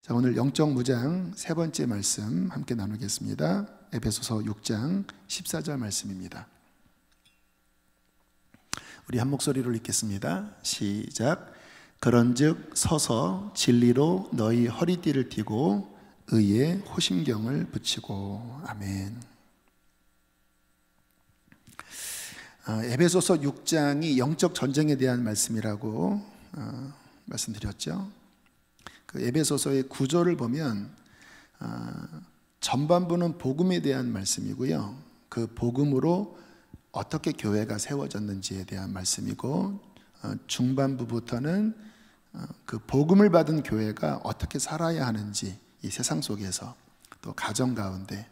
자, 오늘 영적 무장 세 번째 말씀 함께 나누겠습니다. 에베소서 6장 14절 말씀입니다. 우리 한 목소리로 읽겠습니다. 시작. 그런즉 서서 진리로 너희 허리띠를 띠고 의의 호심경을 붙이고. 아멘. 에베소서 6장이 영적 전쟁에 대한 말씀이라고 말씀드렸죠. 그 에베소서의 구조를 보면 전반부는 복음에 대한 말씀이고요, 그 복음으로 어떻게 교회가 세워졌는지에 대한 말씀이고, 중반부부터는 그 복음을 받은 교회가 어떻게 살아야 하는지, 이 세상 속에서 또 가정 가운데.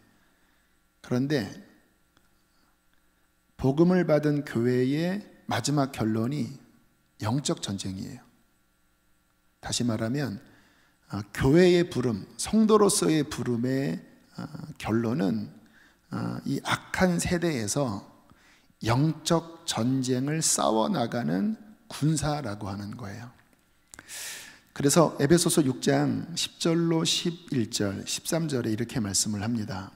그런데 복음을 받은 교회의 마지막 결론이 영적 전쟁이에요. 다시 말하면 교회의 부름, 성도로서의 부름의 결론은 이 악한 세대에서 영적 전쟁을 싸워나가는 군사라고 하는 거예요. 그래서 에베소서 6장 10절로 11절, 13절에 이렇게 말씀을 합니다.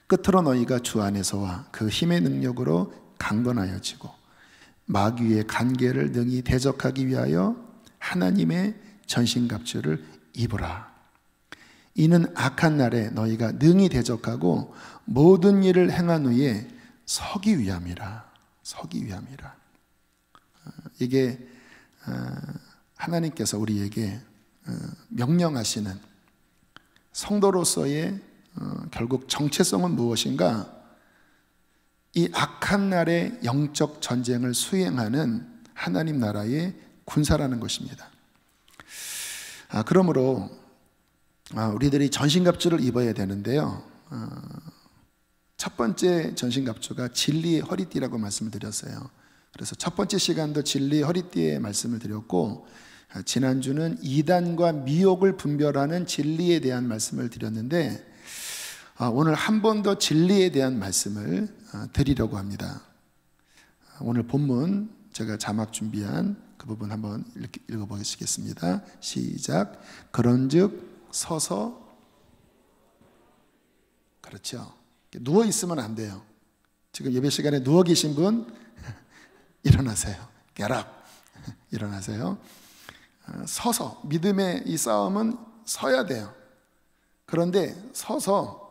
끝으로 너희가 주 안에서와 그 힘의 능력으로 강건하여지고 마귀의 간계를 능히 대적하기 위하여 하나님의 전신갑주를 입으라. 이는 악한 날에 너희가 능히 대적하고 모든 일을 행한 후에 서기 위함이라. 서기 위함이라. 이게 하나님께서 우리에게 명령하시는 성도로서의 결국 정체성은 무엇인가? 이 악한 날의 영적 전쟁을 수행하는 하나님 나라의 군사라는 것입니다. 그러므로 우리들이 전신갑주를 입어야 되는데요, 첫 번째 전신갑주가 진리의 허리띠라고 말씀을 드렸어요. 그래서 첫 번째 시간도 진리의 허리띠에 말씀을 드렸고, 지난주는 이단과 미혹을 분별하는 진리에 대한 말씀을 드렸는데, 오늘 한 번 더 진리에 대한 말씀을 드리려고 합니다. 오늘 본문 제가 자막 준비한 그 부분 한번 읽어보시겠습니다. 시작. 그런즉 서서. 그렇죠. 누워 있으면 안 돼요. 지금 예배 시간에 누워 계신 분 일어나세요. Get up. 일어나세요. 서서. 믿음의 이 싸움은 서야 돼요. 그런데 서서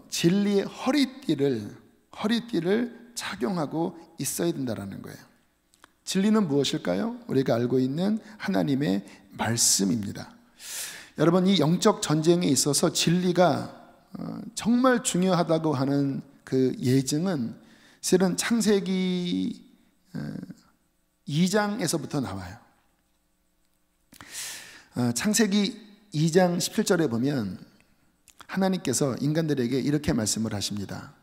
진리의 허리띠를 착용하고 있어야 된다는 거예요. 진리는 무엇일까요? 우리가 알고 있는 하나님의 말씀입니다. 여러분, 이 영적 전쟁에 있어서 진리가 정말 중요하다고 하는 그 예증은 실은 창세기 2장에서부터 나와요. 창세기 2장 17절에 보면 하나님께서 인간들에게 이렇게 말씀을 하십니다.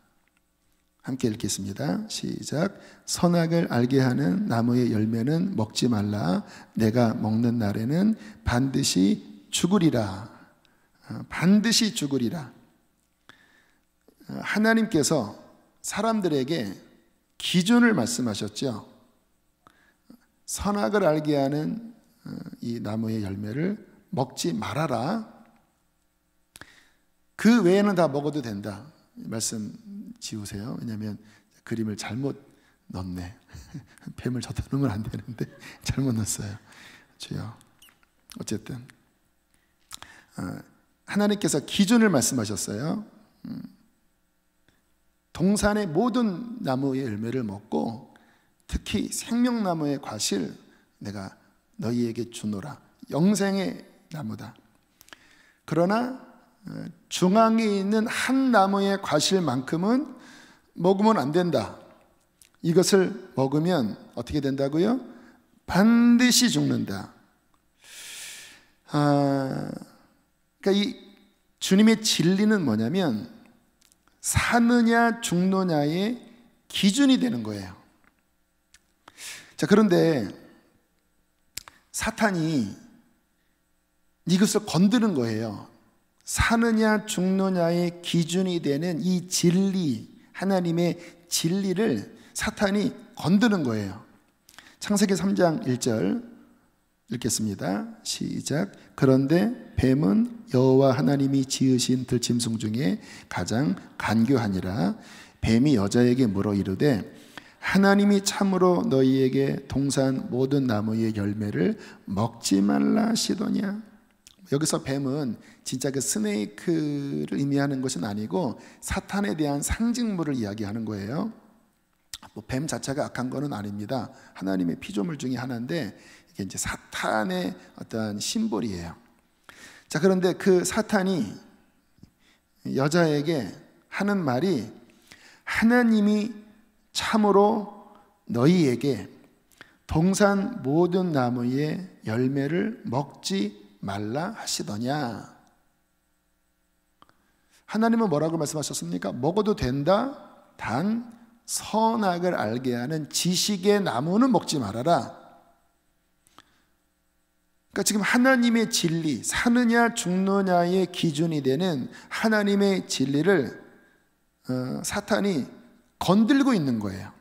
함께 읽겠습니다. 시작. 선악을 알게 하는 나무의 열매는 먹지 말라. 내가 먹는 날에는 반드시 죽으리라. 반드시 죽으리라. 하나님께서 사람들에게 기준을 말씀하셨죠. 선악을 알게 하는 이 나무의 열매를 먹지 말아라. 그 외에는 다 먹어도 된다. 말씀 지우세요. 왜냐하면 그림을 잘못 넣네. 뱀을 저다 넣으면 안 되는데 잘못 넣었어요. 주여. 어쨌든 하나님께서 기준을 말씀하셨어요. 동산의 모든 나무의 열매를 먹고 특히 생명나무의 과실 내가 너희에게 주노라. 영생의 나무다. 그러나 중앙에 있는 한 나무의 과실만큼은 먹으면 안 된다. 이것을 먹으면 어떻게 된다고요? 반드시 죽는다. 그러니까 이 주님의 진리는 뭐냐면 사느냐 죽느냐의 기준이 되는 거예요. 자, 그런데 사탄이 이것을 건드는 거예요. 사느냐 죽느냐의 기준이 되는 이 진리, 하나님의 진리를 사탄이 건드는 거예요. 창세기 3장 1절 읽겠습니다. 시작. 그런데 뱀은 여호와 하나님이 지으신 들짐승 중에 가장 간교하니라. 뱀이 여자에게 물어 이르되 하나님이 참으로 너희에게 동산 모든 나무의 열매를 먹지 말라 하시더냐. 여기서 뱀은 진짜 그 스네이크를 의미하는 것은 아니고 사탄에 대한 상징물을 이야기하는 거예요. 뭐 뱀 자체가 악한 것은 아닙니다. 하나님의 피조물 중에 하나인데 이게 이제 사탄의 어떤 심볼이에요. 자, 그런데 그 사탄이 여자에게 하는 말이 하나님이 참으로 너희에게 동산 모든 나무의 열매를 먹지 말라 하시더냐. 하나님은 뭐라고 말씀하셨습니까? 먹어도 된다. 단 선악을 알게 하는 지식의 나무는 먹지 말아라. 그러니까 지금 하나님의 진리, 사느냐 죽느냐의 기준이 되는 하나님의 진리를 사탄이 건들고 있는 거예요.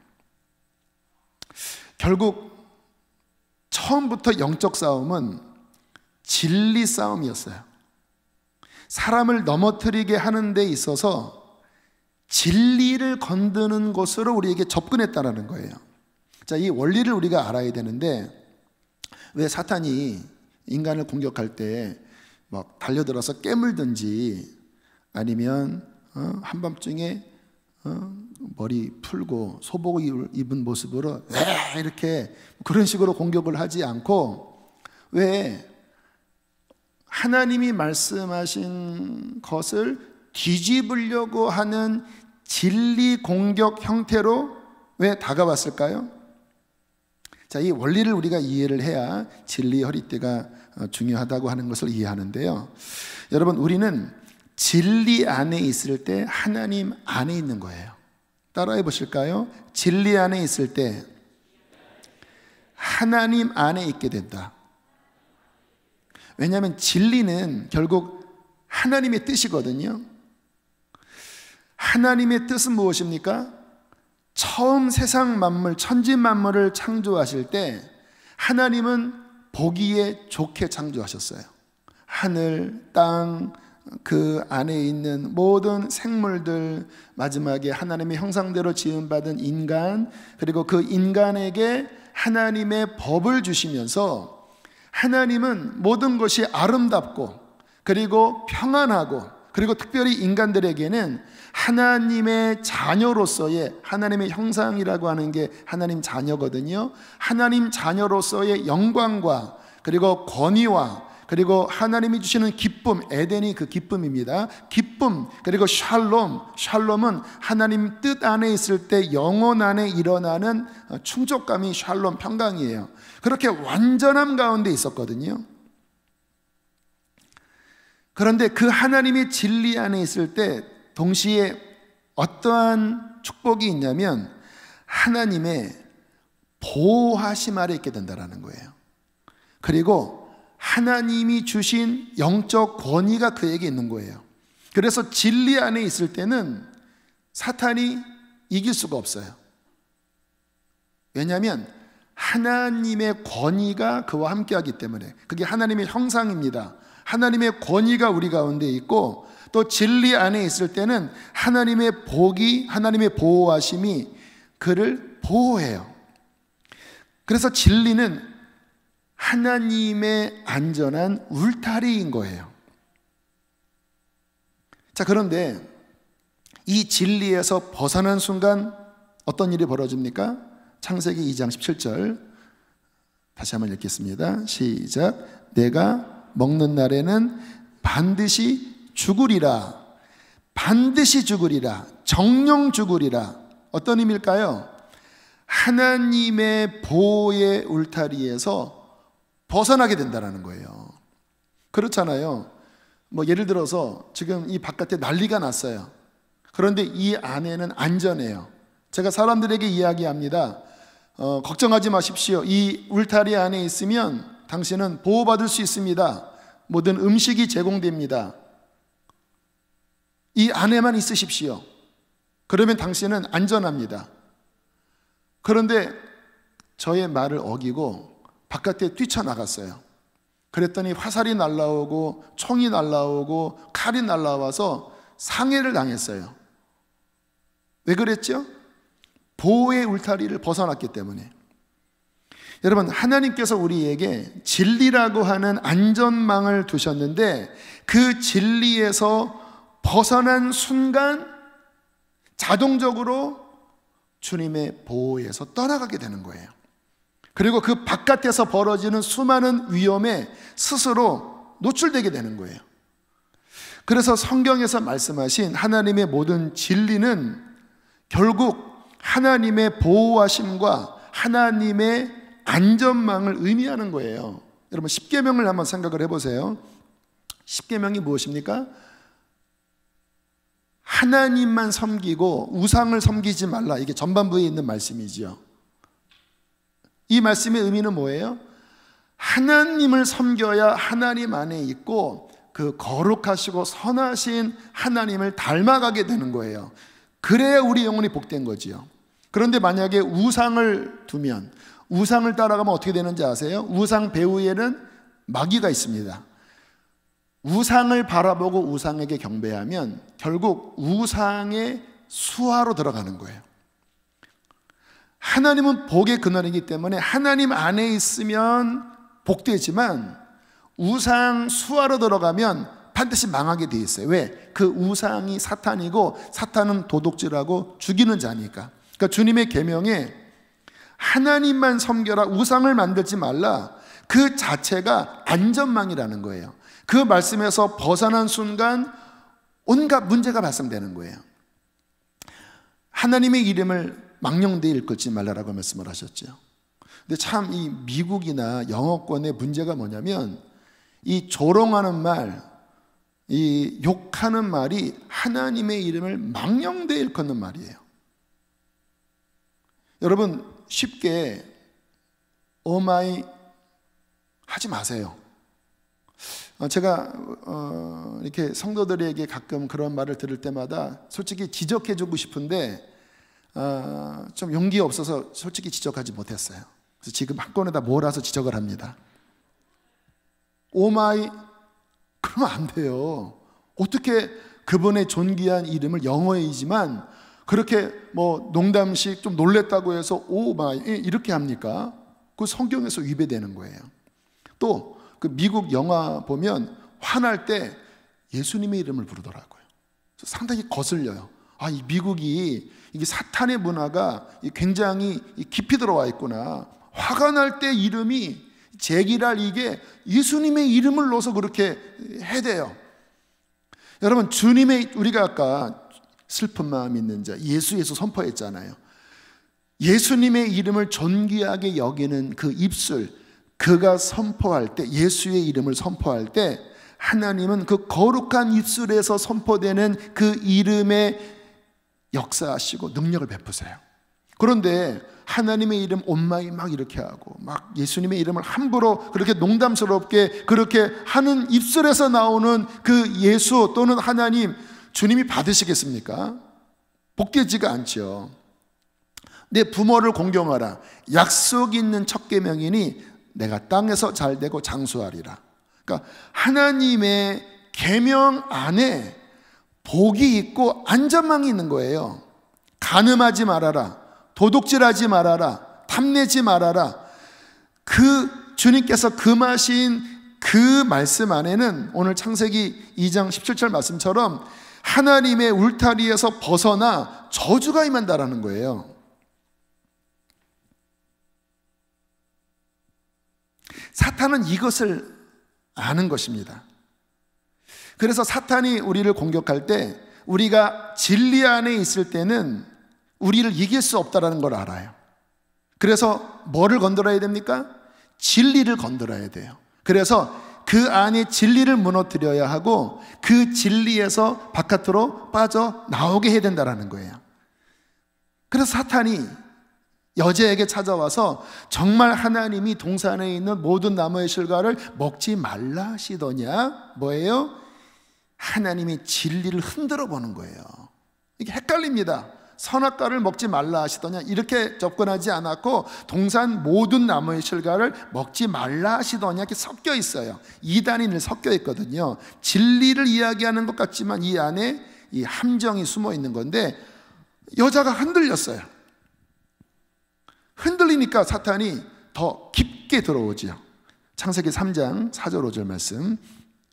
결국 처음부터 영적 싸움은 진리 싸움이었어요. 사람을 넘어뜨리게 하는 데 있어서 진리를 건드는 것으로 우리에게 접근했다라는 거예요. 자, 이 원리를 우리가 알아야 되는데 왜 사탄이 인간을 공격할 때 막 달려들어서 깨물든지 아니면 한밤중에 머리 풀고 소복을 입은 모습으로 이렇게 그런 식으로 공격을 하지 않고 왜 하나님이 말씀하신 것을 뒤집으려고 하는 진리 공격 형태로 왜 다가왔을까요? 자, 이 원리를 우리가 이해를 해야 진리의 허리띠가 중요하다고 하는 것을 이해하는데요. 여러분, 우리는 진리 안에 있을 때 하나님 안에 있는 거예요. 따라해 보실까요? 진리 안에 있을 때 하나님 안에 있게 된다. 왜냐하면 진리는 결국 하나님의 뜻이거든요. 하나님의 뜻은 무엇입니까? 처음 세상 만물, 천지 만물을 창조하실 때 하나님은 보기에 좋게 창조하셨어요. 하늘, 땅, 그 안에 있는 모든 생물들, 마지막에 하나님의 형상대로 지음받은 인간, 그리고 그 인간에게 하나님의 법을 주시면서 하나님은 모든 것이 아름답고 그리고 평안하고 그리고 특별히 인간들에게는 하나님의 자녀로서의 하나님의 형상이라고 하는 게 하나님 자녀거든요. 하나님 자녀로서의 영광과 그리고 권위와 그리고 하나님이 주시는 기쁨, 에덴이 그 기쁨입니다. 기쁨, 그리고 샬롬은 하나님 뜻 안에 있을 때 영혼 안에 일어나는 충족감이 샬롬, 평강이에요. 그렇게 완전함 가운데 있었거든요. 그런데 그 하나님의 진리 안에 있을 때 동시에 어떠한 축복이 있냐면 하나님의 보호하심 아래 있게 된다는 거예요. 그리고 하나님이 주신 영적 권위가 그에게 있는 거예요. 그래서 진리 안에 있을 때는 사탄이 이길 수가 없어요. 왜냐하면 하나님의 권위가 그와 함께하기 때문에. 그게 하나님의 형상입니다. 하나님의 권위가 우리 가운데 있고 또 진리 안에 있을 때는 하나님의 복이, 하나님의 보호하심이 그를 보호해요. 그래서 진리는 하나님의 안전한 울타리인 거예요. 자, 그런데 이 진리에서 벗어난 순간 어떤 일이 벌어집니까? 창세기 2장 17절 다시 한번 읽겠습니다. 시작. 내가 먹는 날에는 반드시 죽으리라. 반드시 죽으리라. 정령 죽으리라. 어떤 의미일까요? 하나님의 보호의 울타리에서 벗어나게 된다는 거예요. 그렇잖아요. 뭐 예를 들어서 지금 이 바깥에 난리가 났어요. 그런데 이 안에는 안전해요. 제가 사람들에게 이야기합니다. 걱정하지 마십시오. 이 울타리 안에 있으면 당신은 보호받을 수 있습니다. 모든 음식이 제공됩니다. 이 안에만 있으십시오. 그러면 당신은 안전합니다. 그런데 저의 말을 어기고 바깥에 뛰쳐나갔어요. 그랬더니 화살이 날라오고 총이 날라오고 칼이 날라와서 상해를 당했어요. 왜 그랬죠? 보호의 울타리를 벗어났기 때문에. 여러분, 하나님께서 우리에게 진리라고 하는 안전망을 두셨는데 그 진리에서 벗어난 순간 자동적으로 주님의 보호에서 떠나가게 되는 거예요. 그리고 그 바깥에서 벌어지는 수많은 위험에 스스로 노출되게 되는 거예요. 그래서 성경에서 말씀하신 하나님의 모든 진리는 결국 하나님의 보호하심과 하나님의 안전망을 의미하는 거예요. 여러분, 십계명을 한번 생각을 해보세요. 십계명이 무엇입니까? 하나님만 섬기고 우상을 섬기지 말라. 이게 전반부에 있는 말씀이지요. 이 말씀의 의미는 뭐예요? 하나님을 섬겨야 하나님 안에 있고 그 거룩하시고 선하신 하나님을 닮아가게 되는 거예요. 그래야 우리 영혼이 복된 거지요. 그런데 만약에 우상을 두면, 우상을 따라가면 어떻게 되는지 아세요? 우상 배후에는 마귀가 있습니다. 우상을 바라보고 우상에게 경배하면 결국 우상의 수하로 들어가는 거예요. 하나님은 복의 근원이기 때문에 하나님 안에 있으면 복되지만 우상 수하로 들어가면 반드시 망하게 돼 있어요. 왜? 그 우상이 사탄이고 사탄은 도둑질하고 죽이는 자니까. 그러니까 주님의 계명에 하나님만 섬겨라, 우상을 만들지 말라, 그 자체가 안전망이라는 거예요. 그 말씀에서 벗어난 순간 온갖 문제가 발생되는 거예요. 하나님의 이름을 망령되이 일컫지 말라라고 말씀을 하셨죠. 근데 참 이 미국이나 영어권의 문제가 뭐냐면 이 조롱하는 말, 이 욕하는 말이 하나님의 이름을 망령되이 일컫는 말이에요. 여러분, 쉽게 오마이 하지 마세요. 제가 이렇게 성도들에게 가끔 그런 말을 들을 때마다 솔직히 지적해주고 싶은데 좀 용기가 없어서 솔직히 지적하지 못했어요. 그래서 지금 한 권에다 몰아서 지적을 합니다. 오마이 그러면 안 돼요. 어떻게 그분의 존귀한 이름을 영어이지만 그렇게 뭐 농담식 좀 놀랬다고 해서 오마이 이렇게 합니까? 그 성경에서 위배되는 거예요. 또 그 미국 영화 보면 화날 때 예수님의 이름을 부르더라고요. 상당히 거슬려요. 이 미국이 이게 사탄의 문화가 굉장히 깊이 들어와 있구나. 화가 날 때 이름이 제기랄 이게 예수님의 이름을 넣어서 그렇게 해대요. 여러분, 주님의, 우리가 아까 슬픈 마음 있는 자 예수 선포했잖아요. 예수님의 이름을 존귀하게 여기는 그 입술, 그가 선포할 때, 예수의 이름을 선포할 때 하나님은 그 거룩한 입술에서 선포되는 그 이름에 역사하시고 능력을 베푸세요. 그런데 하나님의 이름 온마이 막 이렇게 하고 막 예수님의 이름을 함부로 그렇게 농담스럽게 그렇게 하는 입술에서 나오는 그 예수 또는 하나님, 주님이 받으시겠습니까? 복되지가 않죠. 내 부모를 공경하라. 약속 있는 첫 계명이니 내가 땅에서 잘되고 장수하리라. 그러니까 하나님의 계명 안에 복이 있고 안전망이 있는 거예요. 간음하지 말아라, 도둑질하지 말아라, 탐내지 말아라. 그 주님께서 금하신 그 말씀 안에는 오늘 창세기 2장 17절 말씀처럼 하나님의 울타리에서 벗어나 저주가 임한다라는 거예요. 사탄은 이것을 아는 것입니다. 그래서 사탄이 우리를 공격할 때 우리가 진리 안에 있을 때는 우리를 이길 수 없다는 걸 알아요. 그래서 뭐를 건드려야 됩니까? 진리를 건드려야 돼요. 그래서 그 안에 진리를 무너뜨려야 하고 그 진리에서 바깥으로 빠져나오게 해야 된다는 거예요. 그래서 사탄이 여자에게 찾아와서 정말 하나님이 동산에 있는 모든 나무의 실과를 먹지 말라 하시더냐? 뭐예요? 하나님이 진리를 흔들어 보는 거예요. 이게 헷갈립니다. 선악과를 먹지 말라 하시더냐, 이렇게 접근하지 않았고 동산 모든 나무의 실과를 먹지 말라 하시더냐, 이렇게 섞여 있어요. 이단이 늘 섞여 있거든요. 진리를 이야기하는 것 같지만 이 안에 이 함정이 숨어 있는 건데, 여자가 흔들렸어요. 흔들리니까 사탄이 더 깊게 들어오지요. 창세기 3장 4절 5절 말씀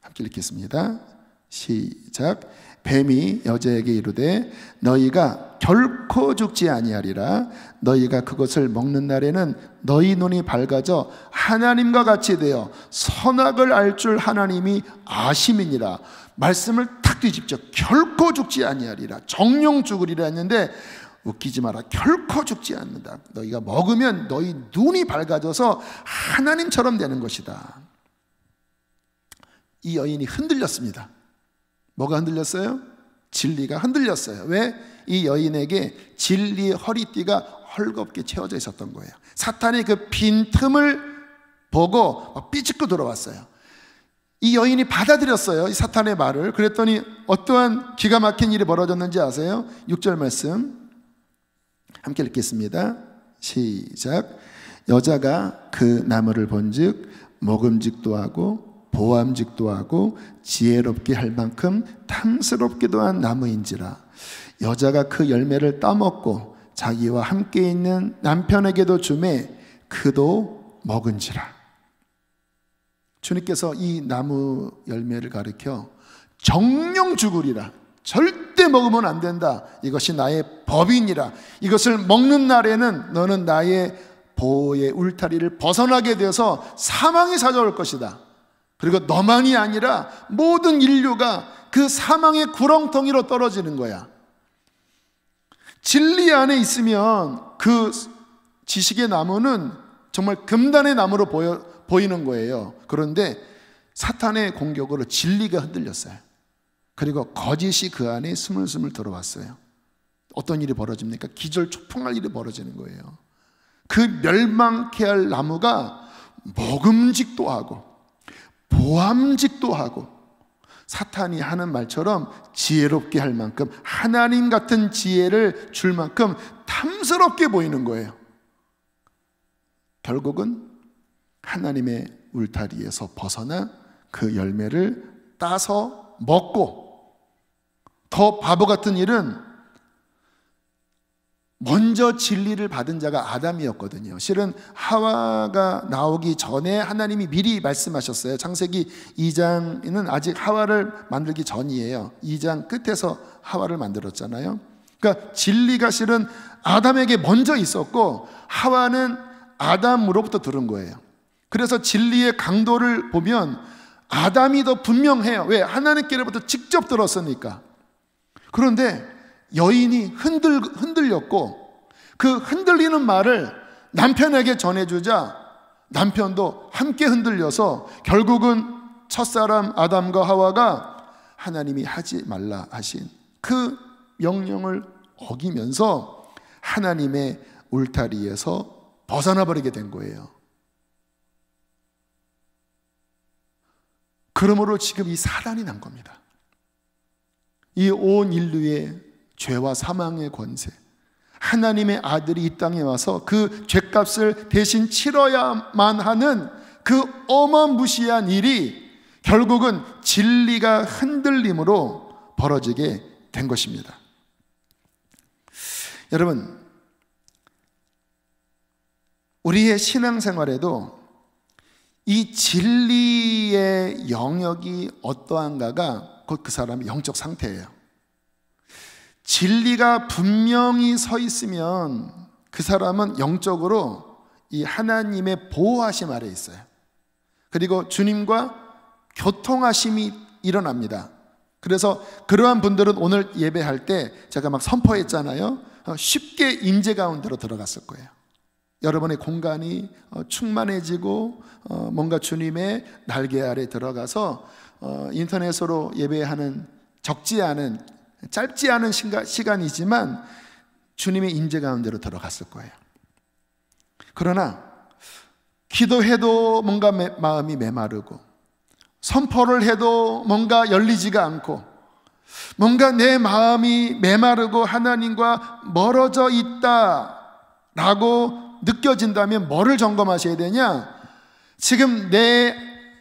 함께 읽겠습니다. 시작. 뱀이 여자에게 이르되 너희가 결코 죽지 아니하리라. 너희가 그것을 먹는 날에는 너희 눈이 밝아져 하나님과 같이 되어 선악을 알 줄 하나님이 아심이니라. 말씀을 탁 뒤집죠. 결코 죽지 아니하리라. 정령 죽으리라 했는데 웃기지 마라. 결코 죽지 않는다. 너희가 먹으면 너희 눈이 밝아져서 하나님처럼 되는 것이다. 이 여인이 흔들렸습니다. 뭐가 흔들렸어요? 진리가 흔들렸어요. 왜? 이 여인에게 진리의 허리띠가 헐겁게 채워져 있었던 거예요. 사탄이 그 빈틈을 보고 삐집고 들어왔어요. 이 여인이 받아들였어요, 이 사탄의 말을. 그랬더니 어떠한 기가 막힌 일이 벌어졌는지 아세요? 6절 말씀 함께 읽겠습니다. 시작. 여자가 그 나무를 본즉 먹음직도 하고 보암직도 하고 지혜롭게 할 만큼 탐스럽기도 한 나무인지라. 여자가 그 열매를 따먹고 자기와 함께 있는 남편에게도 주매 그도 먹은지라. 주님께서 이 나무 열매를 가리켜 정령 죽으리라. 절대 먹으면 안 된다. 이것이 나의 법이니라. 이것을 먹는 날에는 너는 나의 보호의 울타리를 벗어나게 되어서 사망이 찾아올 것이다. 그리고 너만이 아니라 모든 인류가 그 사망의 구렁텅이로 떨어지는 거야. 진리 안에 있으면 그 지식의 나무는 정말 금단의 나무로 보이는 거예요. 그런데 사탄의 공격으로 진리가 흔들렸어요. 그리고 거짓이 그 안에 스물스물 들어왔어요. 어떤 일이 벌어집니까? 기절초풍할 일이 벌어지는 거예요. 그 멸망케 할 나무가 먹음직도 하고 보암직도 하고 사탄이 하는 말처럼 지혜롭게 할 만큼 하나님 같은 지혜를 줄 만큼 탐스럽게 보이는 거예요. 결국은 하나님의 울타리에서 벗어나 그 열매를 따서 먹고, 더 바보 같은 일은 먼저 진리를 받은 자가 아담이었거든요. 실은 하와가 나오기 전에 하나님이 미리 말씀하셨어요. 창세기 2장은 아직 하와를 만들기 전이에요. 2장 끝에서 하와를 만들었잖아요. 그러니까 진리가 실은 아담에게 먼저 있었고 하와는 아담으로부터 들은 거예요. 그래서 진리의 강도를 보면 아담이 더 분명해요. 왜? 하나님께로부터 직접 들었으니까. 그런데 여인이 흔들렸고 그 흔들리는 말을 남편에게 전해주자 남편도 함께 흔들려서 결국은 첫사람 아담과 하와가 하나님이 하지 말라 하신 그 명령을 어기면서 하나님의 울타리에서 벗어나 버리게 된 거예요. 그러므로 지금 이 사단이 난 겁니다. 이 온 인류의 죄와 사망의 권세, 하나님의 아들이 이 땅에 와서 그 죄값을 대신 치러야만 하는 그 어마무시한 일이 결국은 진리가 흔들림으로 벌어지게 된 것입니다. 여러분, 우리의 신앙생활에도 이 진리의 영역이 어떠한가가 곧 그 사람의 영적 상태예요. 진리가 분명히 서 있으면 그 사람은 영적으로 이 하나님의 보호하심 아래 있어요. 그리고 주님과 교통하심이 일어납니다. 그래서 그러한 분들은 오늘 예배할 때 제가 막 선포했잖아요. 쉽게 임재 가운데로 들어갔을 거예요. 여러분의 공간이 충만해지고 뭔가 주님의 날개 아래 들어가서 인터넷으로 예배하는 적지 않은 짧지 않은 시간이지만 주님의 임재 가운데로 들어갔을 거예요. 그러나 기도해도 뭔가 마음이 메마르고 선포를 해도 뭔가 열리지가 않고 뭔가 내 마음이 메마르고 하나님과 멀어져 있다라고 느껴진다면 뭐를 점검하셔야 되냐? 지금 내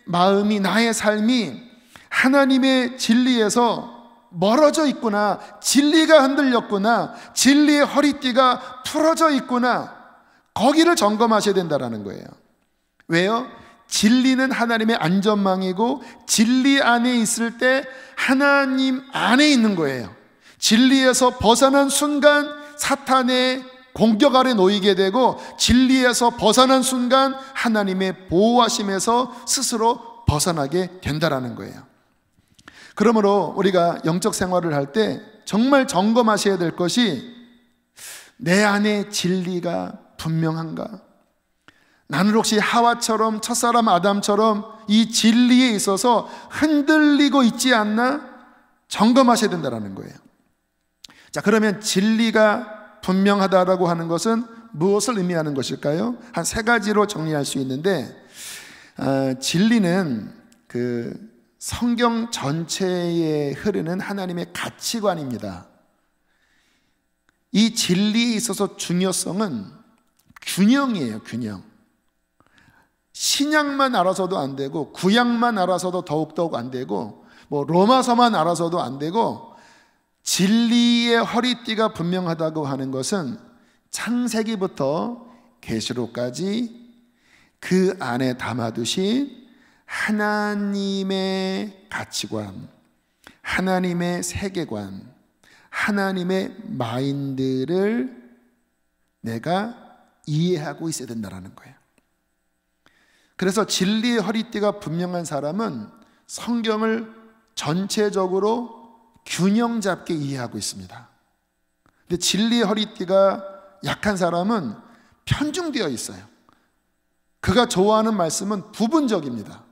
마음이, 나의 삶이 하나님의 진리에서 멀어져 있구나, 진리가 흔들렸구나, 진리의 허리띠가 풀어져 있구나, 거기를 점검하셔야 된다는 거예요. 왜요? 진리는 하나님의 안전망이고 진리 안에 있을 때 하나님 안에 있는 거예요. 진리에서 벗어난 순간 사탄의 공격 아래 놓이게 되고, 진리에서 벗어난 순간 하나님의 보호하심에서 스스로 벗어나게 된다는 거예요. 그러므로 우리가 영적 생활을 할 때 정말 점검하셔야 될 것이, 내 안에 진리가 분명한가? 나는 혹시 하와처럼, 첫사람 아담처럼 이 진리에 있어서 흔들리고 있지 않나? 점검하셔야 된다는 거예요. 자, 그러면 진리가 분명하다라고 하는 것은 무엇을 의미하는 것일까요? 한 세 가지로 정리할 수 있는데, 진리는 그 성경 전체에 흐르는 하나님의 가치관입니다. 이 진리에 있어서 중요성은 균형이에요. 균형. 신약만 알아서도 안 되고, 구약만 알아서도 더욱더욱 안 되고, 뭐 로마서만 알아서도 안 되고, 진리의 허리띠가 분명하다고 하는 것은 창세기부터 계시록까지 그 안에 담아두신 하나님의 가치관, 하나님의 세계관, 하나님의 마인드를 내가 이해하고 있어야 된다는 거예요. 그래서 진리의 허리띠가 분명한 사람은 성경을 전체적으로 균형 잡게 이해하고 있습니다. 근데 진리의 허리띠가 약한 사람은 편중되어 있어요. 그가 좋아하는 말씀은 부분적입니다.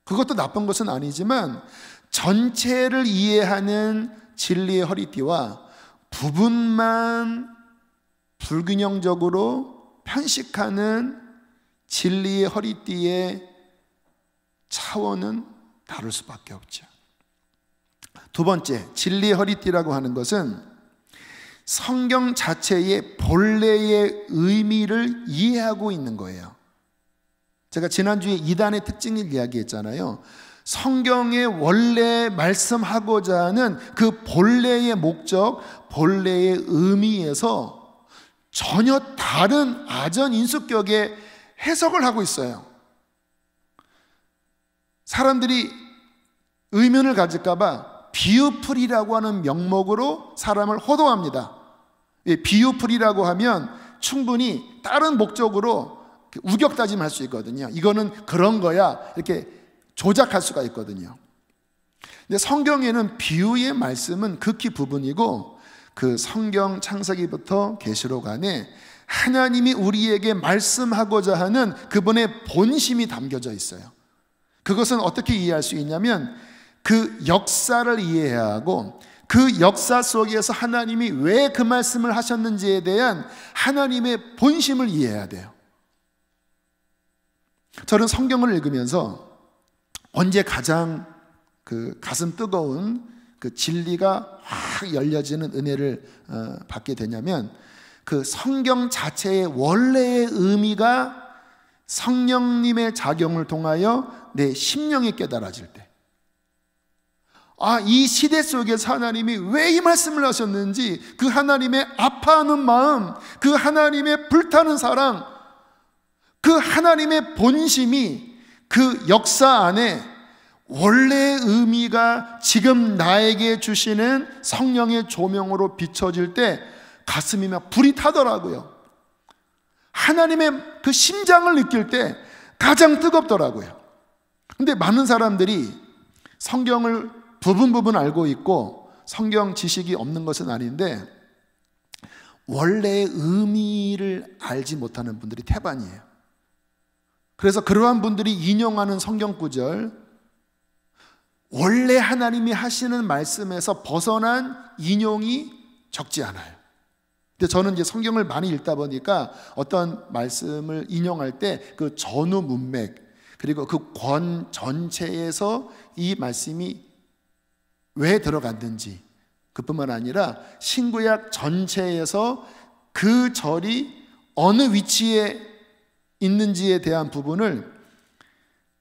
그것도 나쁜 것은 아니지만, 전체를 이해하는 진리의 허리띠와 부분만 불균형적으로 편식하는 진리의 허리띠의 차원은 다를 수밖에 없죠. 두 번째, 진리의 허리띠라고 하는 것은 성경 자체의 본래의 의미를 이해하고 있는 거예요. 제가 지난주에 이단의 특징을 이야기했잖아요. 성경에 원래 말씀하고자 하는 그 본래의 목적, 본래의 의미에서 전혀 다른 아전 인수격의 해석을 하고 있어요. 사람들이 의문을 가질까봐 비유풀이라고 하는 명목으로 사람을 호도합니다. 비유풀이라고 하면 충분히 다른 목적으로 우격다짐할 수 있거든요. 이거는 그런 거야, 이렇게 조작할 수가 있거든요. 근데 성경에는 비유의 말씀은 극히 부분이고, 그 성경 창세기부터 계시록 안에 하나님이 우리에게 말씀하고자 하는 그분의 본심이 담겨져 있어요. 그것은 어떻게 이해할 수 있냐면, 그 역사를 이해해야 하고, 그 역사 속에서 하나님이 왜 그 말씀을 하셨는지에 대한 하나님의 본심을 이해해야 돼요. 저는 성경을 읽으면서 언제 가장 그 가슴 뜨거운 그 진리가 확 열려지는 은혜를 받게 되냐면, 그 성경 자체의 원래의 의미가 성령님의 작용을 통하여 내 심령이 깨달아질 때, 이 시대 속에서 하나님이 왜 이 말씀을 하셨는지, 그 하나님의 아파하는 마음, 그 하나님의 불타는 사랑, 그 하나님의 본심이 그 역사 안에 원래의 의미가 지금 나에게 주시는 성령의 조명으로 비춰질 때 가슴이 막 불이 타더라고요. 하나님의 그 심장을 느낄 때 가장 뜨겁더라고요. 근데 많은 사람들이 성경을 부분 알고 있고 성경 지식이 없는 것은 아닌데, 원래의 의미를 알지 못하는 분들이 태반이에요. 그래서 그러한 분들이 인용하는 성경 구절, 원래 하나님이 하시는 말씀에서 벗어난 인용이 적지 않아요. 근데 저는 이제 성경을 많이 읽다 보니까 어떤 말씀을 인용할 때 그 전후 문맥, 그리고 그 권 전체에서 이 말씀이 왜 들어갔는지, 그뿐만 아니라 신구약 전체에서 그 절이 어느 위치에 있는지에 대한 부분을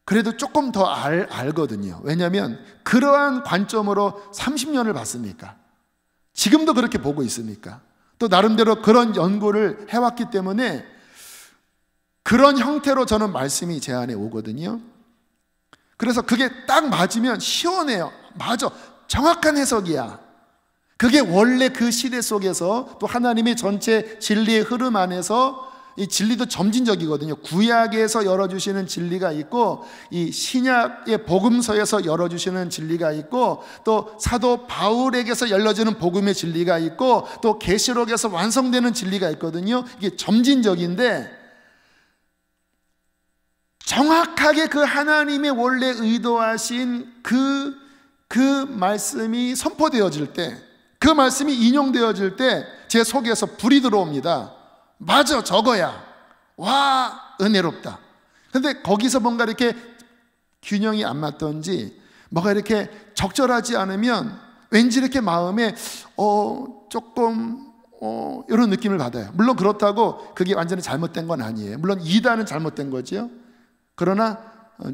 그래도 조금 더 알거든요. 왜냐하면 그러한 관점으로 30년을 봤으니까, 지금도 그렇게 보고 있으니까, 또 나름대로 그런 연구를 해왔기 때문에 그런 형태로 저는 말씀이 제 안에 오거든요. 그래서 그게 딱 맞으면 시원해요. 맞아, 정확한 해석이야. 그게 원래 그 시대 속에서 또 하나님의 전체 진리의 흐름 안에서, 이 진리도 점진적이거든요. 구약에서 열어주시는 진리가 있고, 이 신약의 복음서에서 열어주시는 진리가 있고, 또 사도 바울에게서 열려지는 복음의 진리가 있고, 또 계시록에서 완성되는 진리가 있거든요. 이게 점진적인데 정확하게 그 하나님의 원래 의도하신 그 말씀이 선포되어질 때, 그 말씀이 인용되어질 때 제 속에서 불이 들어옵니다. 맞아, 저거야. 와, 은혜롭다. 근데 거기서 뭔가 이렇게 균형이 안 맞던지, 뭐가 이렇게 적절하지 않으면 왠지 이렇게 마음에 조금 이런 느낌을 받아요. 물론 그렇다고 그게 완전히 잘못된 건 아니에요. 물론 이단은 잘못된 거죠. 그러나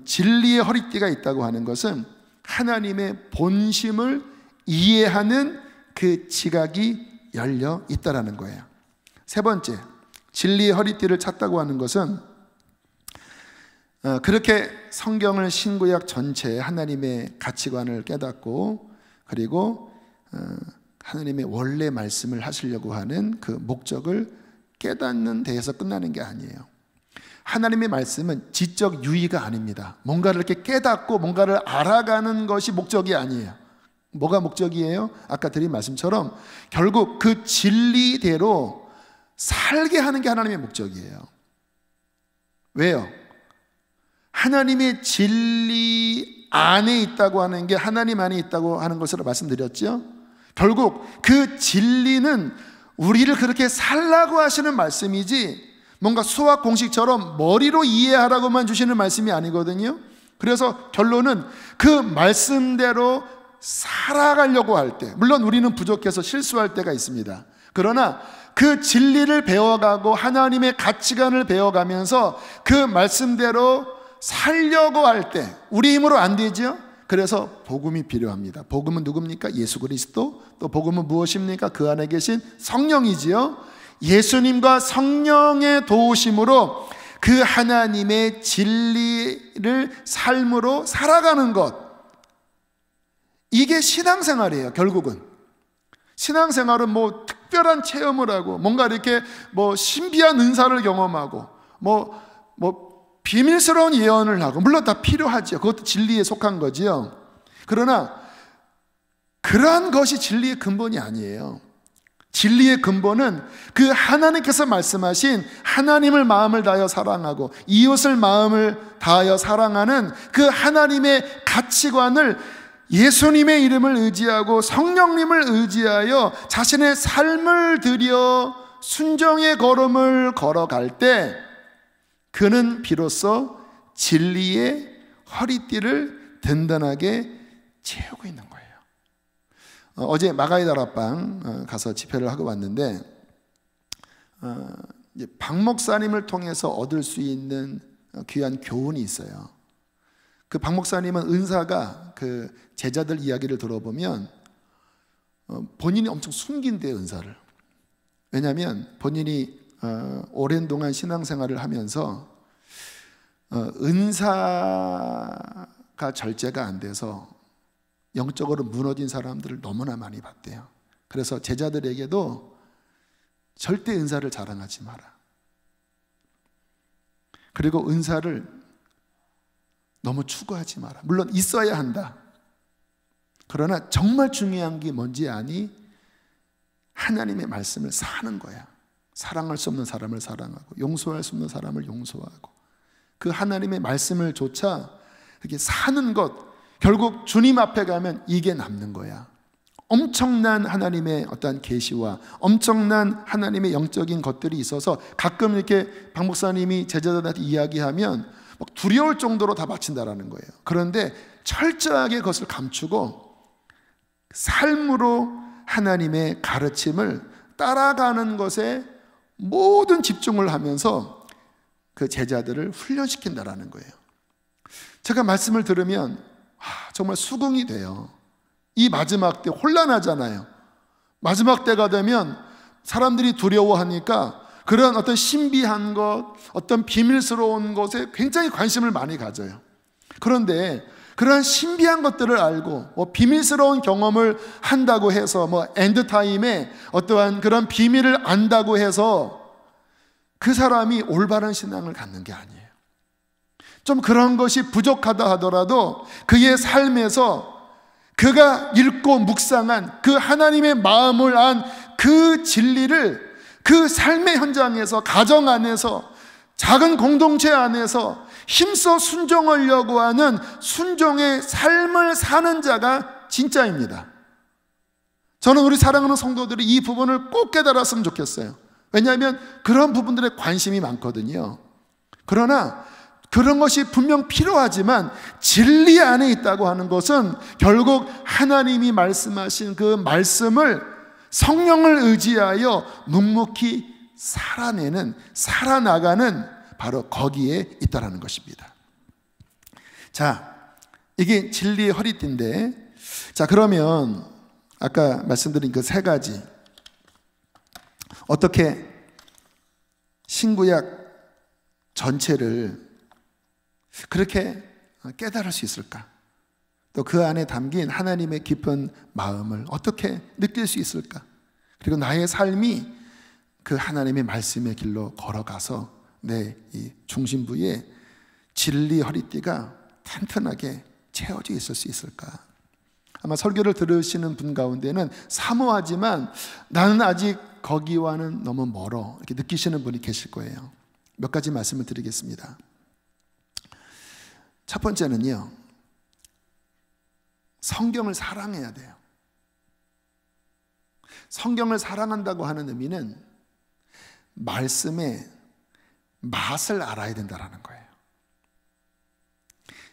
진리의 허리띠가 있다고 하는 것은 하나님의 본심을 이해하는 그 지각이 열려 있다라는 거예요. 세 번째, 진리의 허리띠를 찾다고 하는 것은 그렇게 성경을, 신구약 전체에 하나님의 가치관을 깨닫고, 그리고 하나님의 원래 말씀을 하시려고 하는 그 목적을 깨닫는 데에서 끝나는 게 아니에요. 하나님의 말씀은 지적 유의가 아닙니다. 뭔가를 이렇게 깨닫고 뭔가를 알아가는 것이 목적이 아니에요. 뭐가 목적이에요? 아까 드린 말씀처럼 결국 그 진리대로 살게 하는 게 하나님의 목적이에요. 왜요? 하나님의 진리 안에 있다고 하는 게, 하나님 안에 있다고 하는 것으로 말씀드렸죠. 결국 그 진리는 우리를 그렇게 살라고 하시는 말씀이지, 뭔가 수학 공식처럼 머리로 이해하라고만 주시는 말씀이 아니거든요. 그래서 결론은 그 말씀대로 살아가려고 할 때, 물론 우리는 부족해서 실수할 때가 있습니다. 그러나 그 진리를 배워가고 하나님의 가치관을 배워가면서 그 말씀대로 살려고 할 때 우리 힘으로 안 되죠. 그래서 복음이 필요합니다. 복음은 누굽니까? 예수 그리스도. 또 복음은 무엇입니까? 그 안에 계신 성령이지요. 예수님과 성령의 도우심으로 그 하나님의 진리를 삶으로 살아가는 것, 이게 신앙생활이에요. 결국은 신앙생활은 뭐 특별한 체험을 하고, 뭔가 이렇게 뭐 신비한 은사를 경험하고, 뭐 비밀스러운 예언을 하고, 물론 다 필요하죠. 그것도 진리에 속한 거지요. 그러나 그러한 것이 진리의 근본이 아니에요. 진리의 근본은 그 하나님께서 말씀하신 하나님을 마음을 다하여 사랑하고 이웃을 마음을 다하여 사랑하는 그 하나님의 가치관을 예수님의 이름을 의지하고 성령님을 의지하여 자신의 삶을 들여 순종의 걸음을 걸어갈 때, 그는 비로소 진리의 허리띠를 든든하게 채우고 있는 거예요. 어제 마가이 다락방 가서 집회를 하고 왔는데, 박 목사님을 통해서 얻을 수 있는 귀한 교훈이 있어요. 그 박 목사님은 은사가, 그 제자들 이야기를 들어보면 본인이 엄청 숨긴대요, 은사를. 왜냐하면 본인이 오랜 동안 신앙생활을 하면서 은사가 절제가 안 돼서 영적으로 무너진 사람들을 너무나 많이 봤대요. 그래서 제자들에게도 절대 은사를 자랑하지 마라. 그리고 은사를 너무 추구하지 마라. 물론 있어야 한다. 그러나 정말 중요한 게 뭔지 아니? 하나님의 말씀을 사는 거야. 사랑할 수 없는 사람을 사랑하고 용서할 수 없는 사람을 용서하고, 그 하나님의 말씀을 조차 이렇게 사는 것, 결국 주님 앞에 가면 이게 남는 거야. 엄청난 하나님의 어떤 계시와 엄청난 하나님의 영적인 것들이 있어서 가끔 이렇게 박 목사님이 제자들한테 이야기하면 막 두려울 정도로 다 바친다라는 거예요. 그런데 철저하게 그것을 감추고 삶으로 하나님의 가르침을 따라가는 것에 모든 집중을 하면서 그 제자들을 훈련시킨다라는 거예요. 제가 말씀을 들으면 정말 수긍이 돼요. 이 마지막 때 혼란하잖아요. 마지막 때가 되면 사람들이 두려워하니까 그런 어떤 신비한 것, 어떤 비밀스러운 것에 굉장히 관심을 많이 가져요. 그런데 그러한 신비한 것들을 알고 비밀스러운 경험을 한다고 해서 엔드타임에 어떠한 그런 비밀을 안다고 해서 그 사람이 올바른 신앙을 갖는 게 아니에요. 좀 그런 것이 부족하다 하더라도 그의 삶에서 그가 읽고 묵상한 그 하나님의 마음을 안 그 진리를 그 삶의 현장에서, 가정 안에서, 작은 공동체 안에서 힘써 순종하려고 하는 순종의 삶을 사는 자가 진짜입니다. 저는 우리 사랑하는 성도들이 이 부분을 꼭 깨달았으면 좋겠어요. 왜냐하면 그런 부분들에 관심이 많거든요. 그러나 그런 것이 분명 필요하지만 진리 안에 있다고 하는 것은 결국 하나님이 말씀하신 그 말씀을 성령을 의지하여 묵묵히 살아나가는 바로 거기에 있다라는 것입니다. 자, 이게 진리의 허리띠인데, 자, 그러면 아까 말씀드린 그 세 가지 어떻게 신구약 전체를 그렇게 깨달을 수 있을까? 또 그 안에 담긴 하나님의 깊은 마음을 어떻게 느낄 수 있을까? 그리고 나의 삶이 그 하나님의 말씀의 길로 걸어가서 내 이 중심부에 진리 허리띠가 튼튼하게 채워져 있을 수 있을까? 아마 설교를 들으시는 분 가운데는 사모하지만 나는 아직 거기와는 너무 멀어 이렇게 느끼시는 분이 계실 거예요. 몇 가지 말씀을 드리겠습니다. 첫 번째는요, 성경을 사랑해야 돼요. 성경을 사랑한다고 하는 의미는 말씀의 맛을 알아야 된다는 거예요.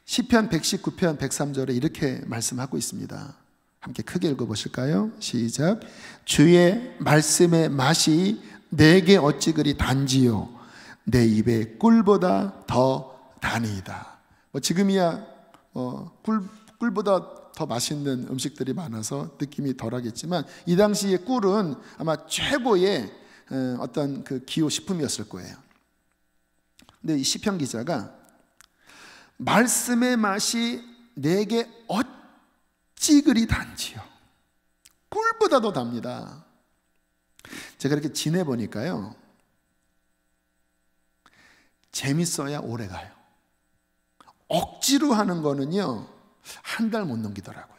시편 119편 103절에 이렇게 말씀하고 있습니다. 함께 크게 읽어보실까요? 시작. 주의 말씀의 맛이 내게 어찌 그리 단지요 내 입에 꿀보다 더 다니이다. 지금이야 꿀보다 더 맛있는 음식들이 많아서 느낌이 덜하겠지만 이 당시의 꿀은 아마 최고의 어떤 그 기호식품이었을 거예요. 근데 이 시편 기자가 말씀의 맛이 내게 어찌 그리 단지요. 꿀보다 더 답니다. 제가 이렇게 지내보니까요, 재밌어야 오래가요. 억지로 하는 거는요, 한 달 못 넘기더라고요.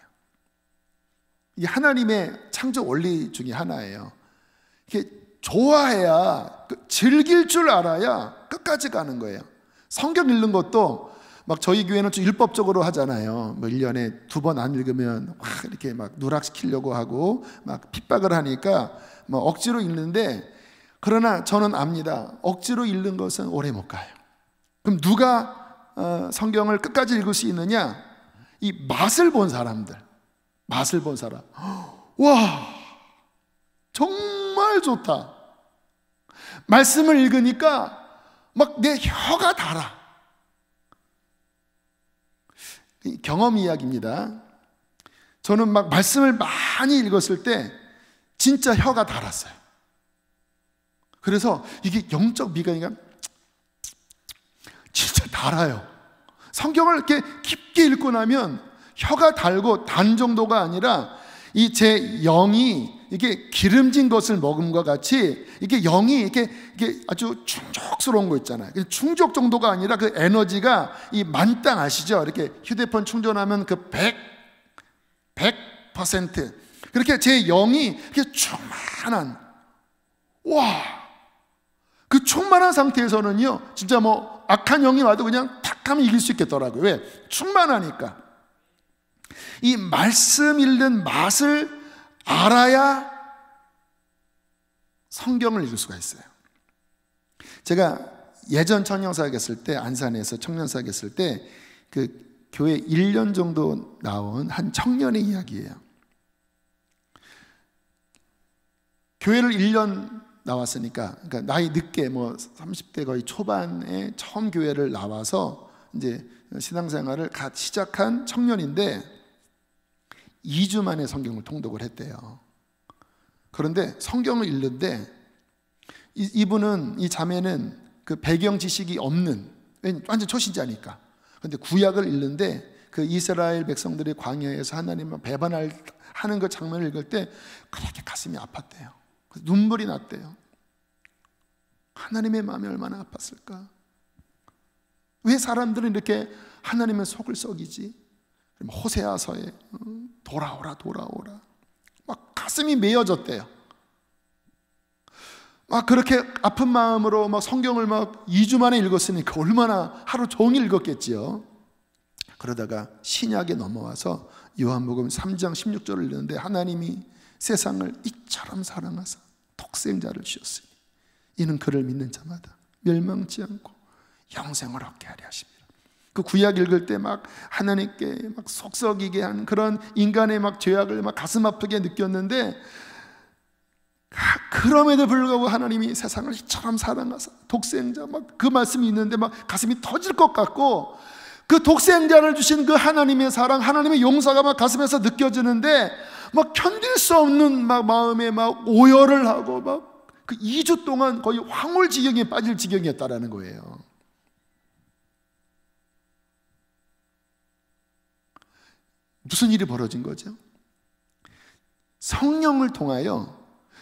이게 하나님의 창조 원리 중에 하나예요. 이게 좋아해야, 즐길 줄 알아야 끝까지 가는 거예요. 성경 읽는 것도 막 저희 교회는 좀 율법적으로 하잖아요. 1년에 2번 안 읽으면 막 이렇게 막 누락시키려고 하고 막 핍박을 하니까 뭐 억지로 읽는데, 그러나 저는 압니다. 억지로 읽는 것은 오래 못 가요. 그럼 누가 성경을 끝까지 읽을 수 있느냐? 이 맛을 본 사람들, 맛을 본 사람. 와, 정말 좋다. 말씀을 읽으니까 막 내 혀가 달아. 경험 이야기입니다. 저는 막 말씀을 많이 읽었을 때 진짜 혀가 달았어요. 그래서 이게 영적 미간이가 진짜 달아요. 성경을 이렇게 깊게 읽고 나면 혀가 달고 단 정도가 아니라 이 제 영이 이게 기름진 것을 먹음과 같이 이게 영이 이게 아주 충족스러운 거 있잖아요. 충족 정도가 아니라 그 에너지가 이 만땅 아시죠? 이렇게 휴대폰 충전하면 그 100% 그렇게 제 영이 이렇게 충만한, 와, 그 충만한 상태에서는요, 진짜 뭐 악한 영이 와도 그냥 탁 하면 이길 수 있겠더라고요. 왜? 충만하니까. 이 말씀 읽는 맛을 알아야 성경을 읽을 수가 있어요. 제가 예전 청년사역 했을 때, 안산에서 청년사역 했을 때 그 교회 1년 정도 나온 한 청년의 이야기예요. 교회를 1년 나왔으니까, 그러니까 나이 늦게 뭐 30대 거의 초반에 처음 교회를 나와서 이제 신앙생활을 갓 시작한 청년인데 2주 만에 성경을 통독을 했대요. 그런데 성경을 읽는데 이분은, 이 자매는 그 배경 지식이 없는, 완전 초신자니까. 그런데 구약을 읽는데 그 이스라엘 백성들이 광야에서 하나님을 배반하는 그 장면을 읽을 때 그렇게 가슴이 아팠대요. 눈물이 났대요. 하나님의 마음이 얼마나 아팠을까? 왜 사람들은 이렇게 하나님의 속을 썩이지? 호세아서에 돌아오라 돌아오라 막 가슴이 메어졌대요. 막 그렇게 아픈 마음으로 막 성경을 막 2주 만에 읽었으니까 얼마나 하루 종일 읽었겠지요. 그러다가 신약에 넘어와서 요한복음 3장 16절을 읽는데 하나님이 세상을 이처럼 사랑하사 독생자를 주셨으니 이는 그를 믿는 자마다 멸망치 않고 영생을 얻게 하려 하십니다. 그 구약 읽을 때 막 하나님께 막 속썩이게 한 그런 인간의 막 죄악을 막 가슴 아프게 느꼈는데, 그럼에도 불구하고 하나님이 세상을 이처럼 사랑하사 독생자, 막 그 말씀이 있는데 막 가슴이 터질 것 같고, 그 독생자를 주신 그 하나님의 사랑, 하나님의 용서가 막 가슴에서 느껴지는데 막 견딜 수 없는 막 마음에 막 오열을 하고 막 그 2주 동안 거의 황홀지경에 빠질 지경이었다라는 거예요. 무슨 일이 벌어진 거죠? 성령을 통하여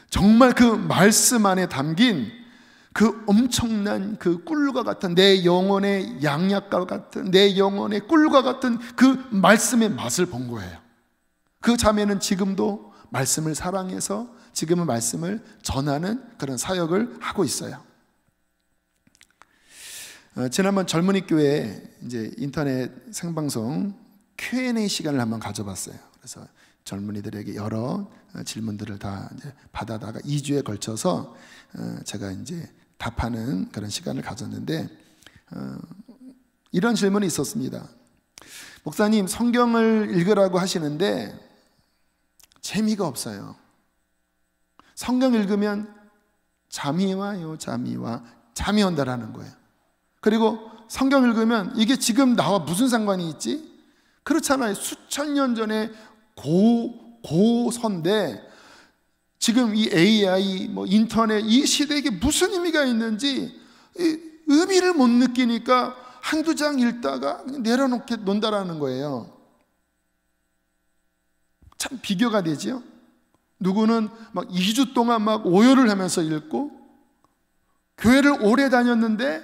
정말 그 말씀 안에 담긴 그 엄청난 그 꿀과 같은, 내 영혼의 양약과 같은, 내 영혼의 꿀과 같은 그 말씀의 맛을 본 거예요. 그 자매는 지금도 말씀을 사랑해서 지금은 말씀을 전하는 그런 사역을 하고 있어요. 지난번 젊은이 교회 이제 인터넷 생방송 Q&A 시간을 한번 가져봤어요. 그래서 젊은이들에게 여러 질문들을 다 이제 받아다가 2주에 걸쳐서 제가 이제 답하는 그런 시간을 가졌는데, 이런 질문이 있었습니다. 목사님, 성경을 읽으라고 하시는데 재미가 없어요. 성경 읽으면 잠이 와요. 잠이 온다라는 거예요. 그리고 성경 읽으면 이게 지금 나와 무슨 상관이 있지? 그렇잖아요. 수천 년 전에 고서인데 지금 이 AI, 뭐 인터넷, 이 시대에 무슨 의미가 있는지 의미를 못 느끼니까 한두 장 읽다가 내려놓게 논다라는 거예요. 참 비교가 되지요. 누구는 막 2주 동안 막 오열을 하면서 읽고, 교회를 오래 다녔는데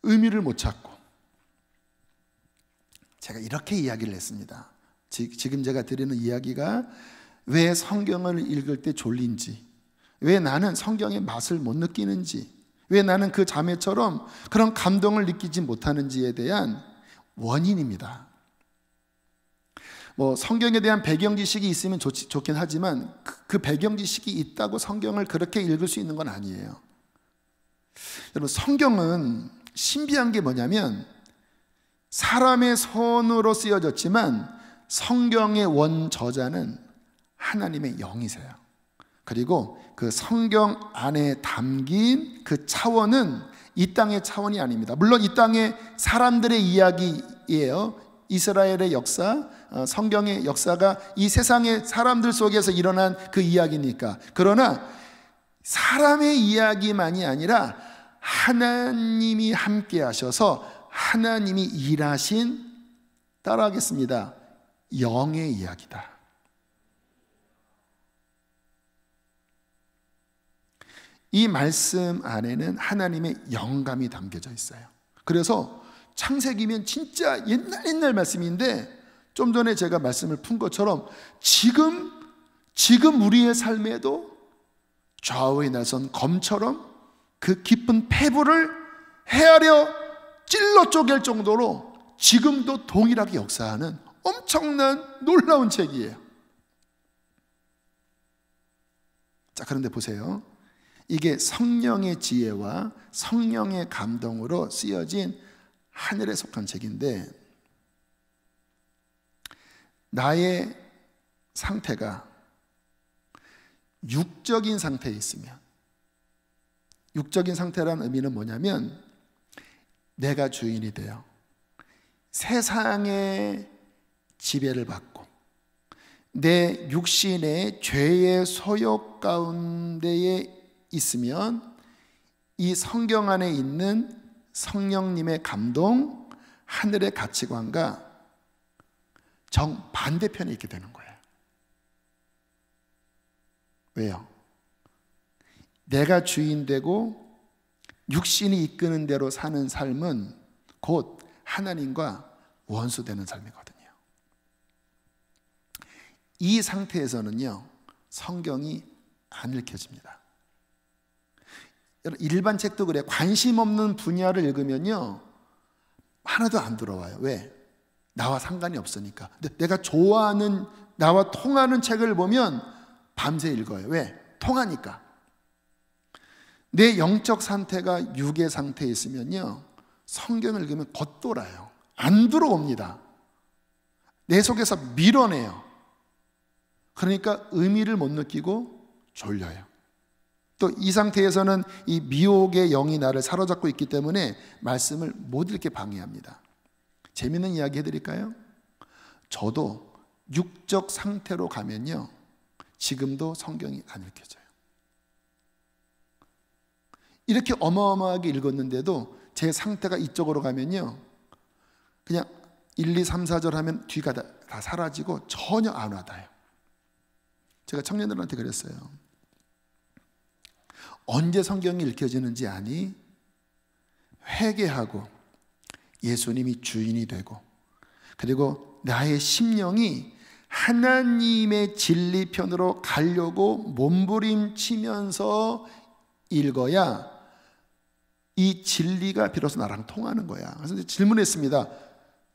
의미를 못 찾고. 제가 이렇게 이야기를 했습니다. 지금 제가 드리는 이야기가 왜 성경을 읽을 때 졸린지, 왜 나는 성경의 맛을 못 느끼는지, 왜 나는 그 자매처럼 그런 감동을 느끼지 못하는지에 대한 원인입니다. 뭐 성경에 대한 배경 지식이 있으면 좋긴 하지만 그 배경 지식이 있다고 성경을 그렇게 읽을 수 있는 건 아니에요. 여러분, 성경은 신비한 게 뭐냐면 사람의 손으로 쓰여졌지만 성경의 원저자는 하나님의 영이세요. 그리고 그 성경 안에 담긴 그 차원은 이 땅의 차원이 아닙니다. 물론 이 땅의 사람들의 이야기예요. 이스라엘의 역사, 성경의 역사가 이 세상의 사람들 속에서 일어난 그 이야기니까. 그러나 사람의 이야기만이 아니라 하나님이 함께 하셔서 하나님이 일하신, 따라하겠습니다, 영의 이야기다. 이 말씀 안에는 하나님의 영감이 담겨져 있어요. 그래서 창세기면 진짜 옛날 말씀인데, 좀 전에 제가 말씀을 푼 것처럼 지금 우리의 삶에도 좌우에 나선 검처럼 그 깊은 폐부를 헤아려 찔러 쪼갤 정도로 지금도 동일하게 역사하는 엄청난 놀라운 책이에요. 자, 그런데 보세요. 이게 성령의 지혜와 성령의 감동으로 쓰여진 하늘에 속한 책인데, 나의 상태가 육적인 상태에 있으면, 육적인 상태라는 의미는 뭐냐면 내가 주인이 되어 세상의 지배를 받고 내 육신의 죄의 소욕 가운데에 있으면 이 성경 안에 있는 성령님의 감동, 하늘의 가치관과 정반대편에 있게 되는 거예요. 왜요? 내가 주인 되고 육신이 이끄는 대로 사는 삶은 곧 하나님과 원수되는 삶이거든요. 이 상태에서는요, 성경이 안 읽혀집니다. 일반 책도 그래요. 관심 없는 분야를 읽으면요, 하나도 안 들어와요. 왜? 나와 상관이 없으니까. 근데 내가 좋아하는, 나와 통하는 책을 보면 밤새 읽어요. 왜? 통하니까. 내 영적 상태가 육의 상태에 있으면요, 성경을 읽으면 겉돌아요. 안 들어옵니다. 내 속에서 밀어내요. 그러니까 의미를 못 느끼고 졸려요. 또 이 상태에서는 이 미혹의 영이 나를 사로잡고 있기 때문에 말씀을 못 읽게 방해합니다. 재미있는 이야기 해드릴까요? 저도 육적 상태로 가면요, 지금도 성경이 안 읽혀져요. 이렇게 어마어마하게 읽었는데도 제 상태가 이쪽으로 가면요, 그냥 1, 2, 3, 4절 하면 뒤가 다 사라지고 전혀 안 와닿아요. 제가 청년들한테 그랬어요. 언제 성경이 읽혀지는지 아니? 회개하고 예수님이 주인이 되고, 그리고 나의 심령이 하나님의 진리편으로 가려고 몸부림치면서 읽어야 이 진리가 비로소 나랑 통하는 거야. 그래서 질문했습니다.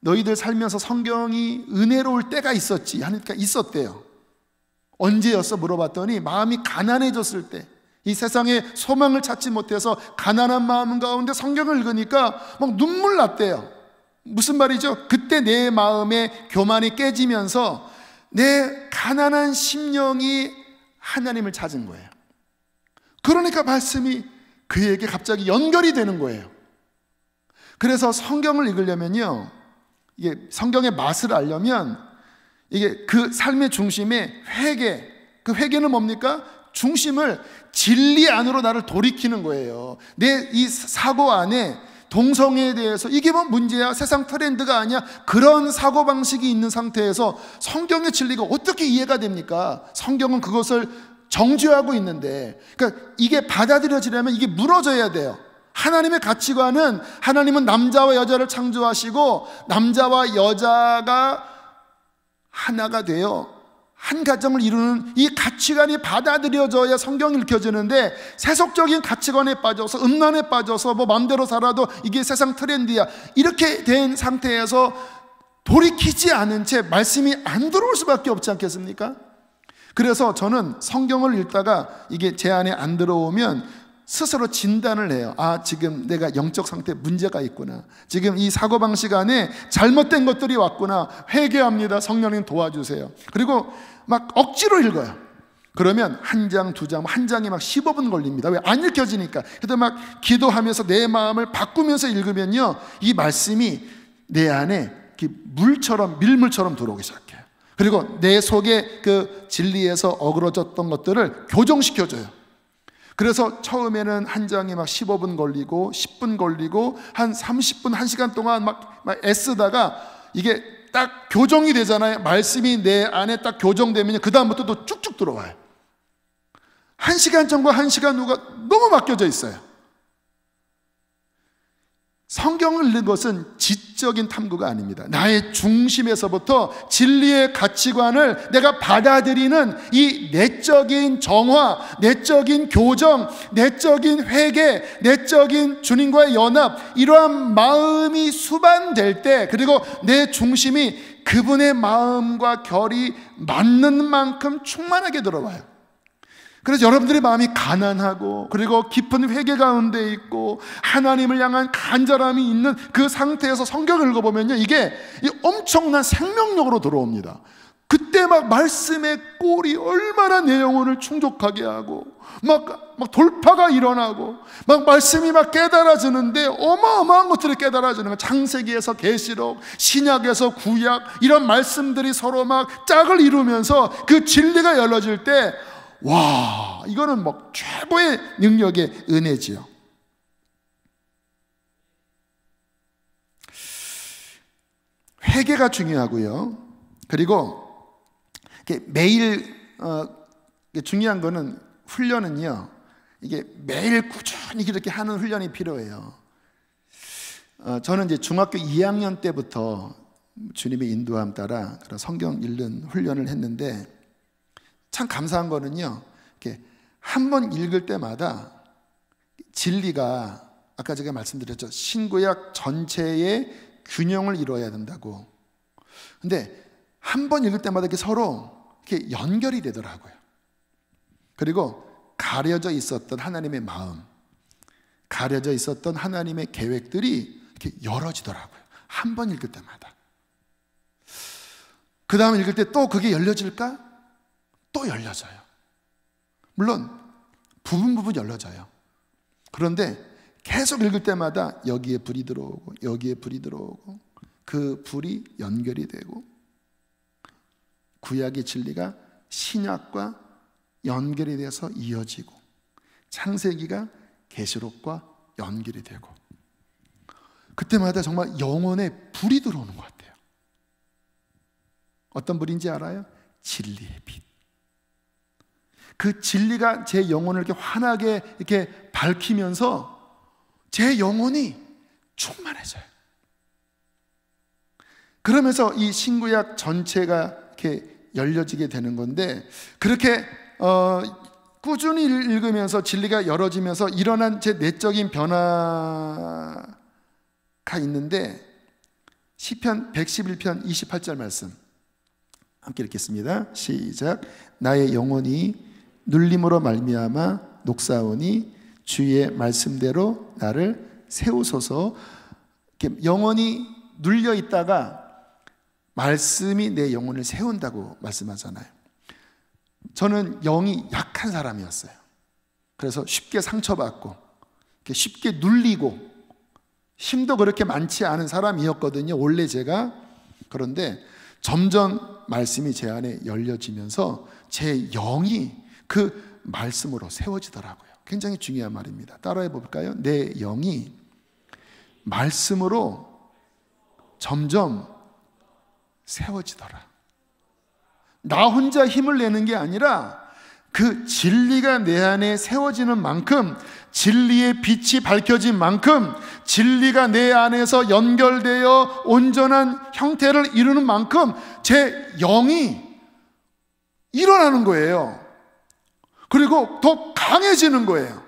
너희들 살면서 성경이 은혜로울 때가 있었지? 하니까 있었대요. 언제였어? 물어봤더니 마음이 가난해졌을 때, 이 세상에 소망을 찾지 못해서 가난한 마음 가운데 성경을 읽으니까 막 눈물 났대요. 무슨 말이죠? 그때 내 마음의 교만이 깨지면서 내 가난한 심령이 하나님을 찾은 거예요. 그러니까 말씀이 그에게 갑자기 연결이 되는 거예요. 그래서 성경을 읽으려면요, 이게 성경의 맛을 알려면 이게 그 삶의 중심에 회개, 그 회개는 뭡니까? 중심을 진리 안으로 나를 돌이키는 거예요. 내 이 사고 안에 동성애에 대해서 이게 뭐 문제야? 세상 트렌드가 아니야? 그런 사고방식이 있는 상태에서 성경의 진리가 어떻게 이해가 됩니까? 성경은 그것을 정죄하고 있는데, 그러니까 이게 받아들여지려면 이게 무너져야 돼요. 하나님의 가치관은, 하나님은 남자와 여자를 창조하시고 남자와 여자가 하나가 되어 한 가정을 이루는 이 가치관이 받아들여져야 성경이 읽혀지는데, 세속적인 가치관에 빠져서 음란에 빠져서 뭐 마음대로 살아도 이게 세상 트렌드야, 이렇게 된 상태에서 돌이키지 않은 채 말씀이 안 들어올 수밖에 없지 않겠습니까? 그래서 저는 성경을 읽다가 이게 제 안에 안 들어오면 스스로 진단을 해요. 아, 지금 내가 영적 상태에 문제가 있구나. 지금 이 사고방식 안에 잘못된 것들이 왔구나. 회개합니다. 성령님 도와주세요. 그리고 막 억지로 읽어요. 그러면 한 장, 두 장, 한 장이 막 15분 걸립니다. 왜? 안 읽혀지니까. 그래도 막 기도하면서 내 마음을 바꾸면서 읽으면요, 이 말씀이 내 안에 물처럼, 밀물처럼 들어오기 시작해요. 그리고 내 속에 그 진리에서 어그러졌던 것들을 교정시켜줘요. 그래서 처음에는 한 장이 막 15분 걸리고 10분 걸리고 한 30분, 1시간 동안 막 애쓰다가 이게 딱 교정이 되잖아요. 말씀이 내 안에 딱 교정되면 그 다음부터 또 쭉쭉 들어와요. 1시간 전과 1시간 후가 너무 맡겨져 있어요. 성경을 읽는 것은 지적인 탐구가 아닙니다. 나의 중심에서부터 진리의 가치관을 내가 받아들이는 이 내적인 정화, 내적인 교정, 내적인 회개, 내적인 주님과의 연합, 이러한 마음이 수반될 때, 그리고 내 중심이 그분의 마음과 결이 맞는 만큼 충만하게 들어와요. 그래서 여러분들의 마음이 가난하고, 그리고 깊은 회개 가운데 있고 하나님을 향한 간절함이 있는 그 상태에서 성경을 읽어보면요, 이게 엄청난 생명력으로 들어옵니다. 그때 막 말씀의 꼴이 얼마나 내 영혼을 충족하게 하고 막 돌파가 일어나고 막 말씀이 막 깨달아지는데 어마어마한 것들이 깨달아지는 거예요. 창세기에서 계시록, 신약에서 구약, 이런 말씀들이 서로 막 짝을 이루면서 그 진리가 열려질 때 와, 이거는 막 최고의 능력의 은혜지요. 회개가 중요하고요. 그리고 매일 중요한 거는 훈련은요, 이게 매일 꾸준히 이렇게 하는 훈련이 필요해요. 저는 이제 중학교 2학년 때부터 주님의 인도함 따라 그런 성경 읽는 훈련을 했는데 참 감사한 거는요, 이렇게 한 번 읽을 때마다 진리가 아까 제가 말씀드렸죠. 신구약 전체의 균형을 이루어야 된다고. 근데 한 번 읽을 때마다 이렇게 서로 이렇게 연결이 되더라고요. 그리고 가려져 있었던 하나님의 마음, 가려져 있었던 하나님의 계획들이 이렇게 열어지더라고요. 한 번 읽을 때마다. 그 다음 읽을 때 또 그게 열려질까? 또 열려져요. 물론 부분 열려져요. 그런데 계속 읽을 때마다 여기에 불이 들어오고 여기에 불이 들어오고 그 불이 연결이 되고 구약의 진리가 신약과 연결이 돼서 이어지고 창세기가 계시록과 연결이 되고 그때마다 정말 영혼에 불이 들어오는 것 같아요. 어떤 불인지 알아요? 진리의 빛. 그 진리가 제 영혼을 이렇게 환하게 이렇게 밝히면서 제 영혼이 충만해져요. 그러면서 이 신구약 전체가 이렇게 열려지게 되는 건데 그렇게 꾸준히 읽으면서 진리가 열어지면서 일어난 제 내적인 변화가 있는데 시편 111편 28절 말씀 함께 읽겠습니다. 시작. 나의 영혼이 눌림으로 말미암아 녹사오니 주의 말씀대로 나를 세우소서. 이렇게 영혼이 눌려 있다가 말씀이 내 영혼을 세운다고 말씀하잖아요. 저는 영이 약한 사람이었어요. 그래서 쉽게 상처받고 쉽게 눌리고 힘도 그렇게 많지 않은 사람이었거든요, 원래 제가. 그런데 점점 말씀이 제 안에 열려지면서 제 영이 그 말씀으로 세워지더라고요. 굉장히 중요한 말입니다. 따라해 볼까요? 내 영이 말씀으로 점점 세워지더라. 나 혼자 힘을 내는 게 아니라 그 진리가 내 안에 세워지는 만큼, 진리의 빛이 밝혀진 만큼, 진리가 내 안에서 연결되어 온전한 형태를 이루는 만큼 제 영이 일어나는 거예요. 그리고 더 강해지는 거예요.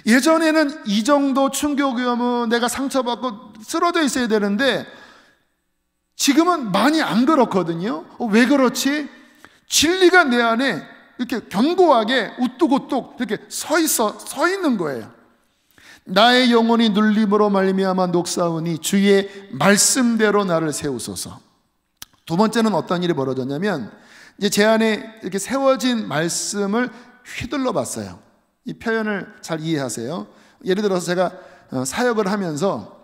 예전에는 이 정도 충격이면 내가 상처받고 쓰러져 있어야 되는데 지금은 많이 안 그렇거든요. 왜 그렇지? 진리가 내 안에 이렇게 견고하게 우뚝우뚝 이렇게 서 있는 거예요. 나의 영혼이 눌림으로 말미암아 녹사오니 주의 말씀대로 나를 세우소서. 두 번째는 어떤 일이 벌어졌냐면 이제 제 안에 이렇게 세워진 말씀을 휘둘러 봤어요. 이 표현을 잘 이해하세요. 예를 들어서 제가 사역을 하면서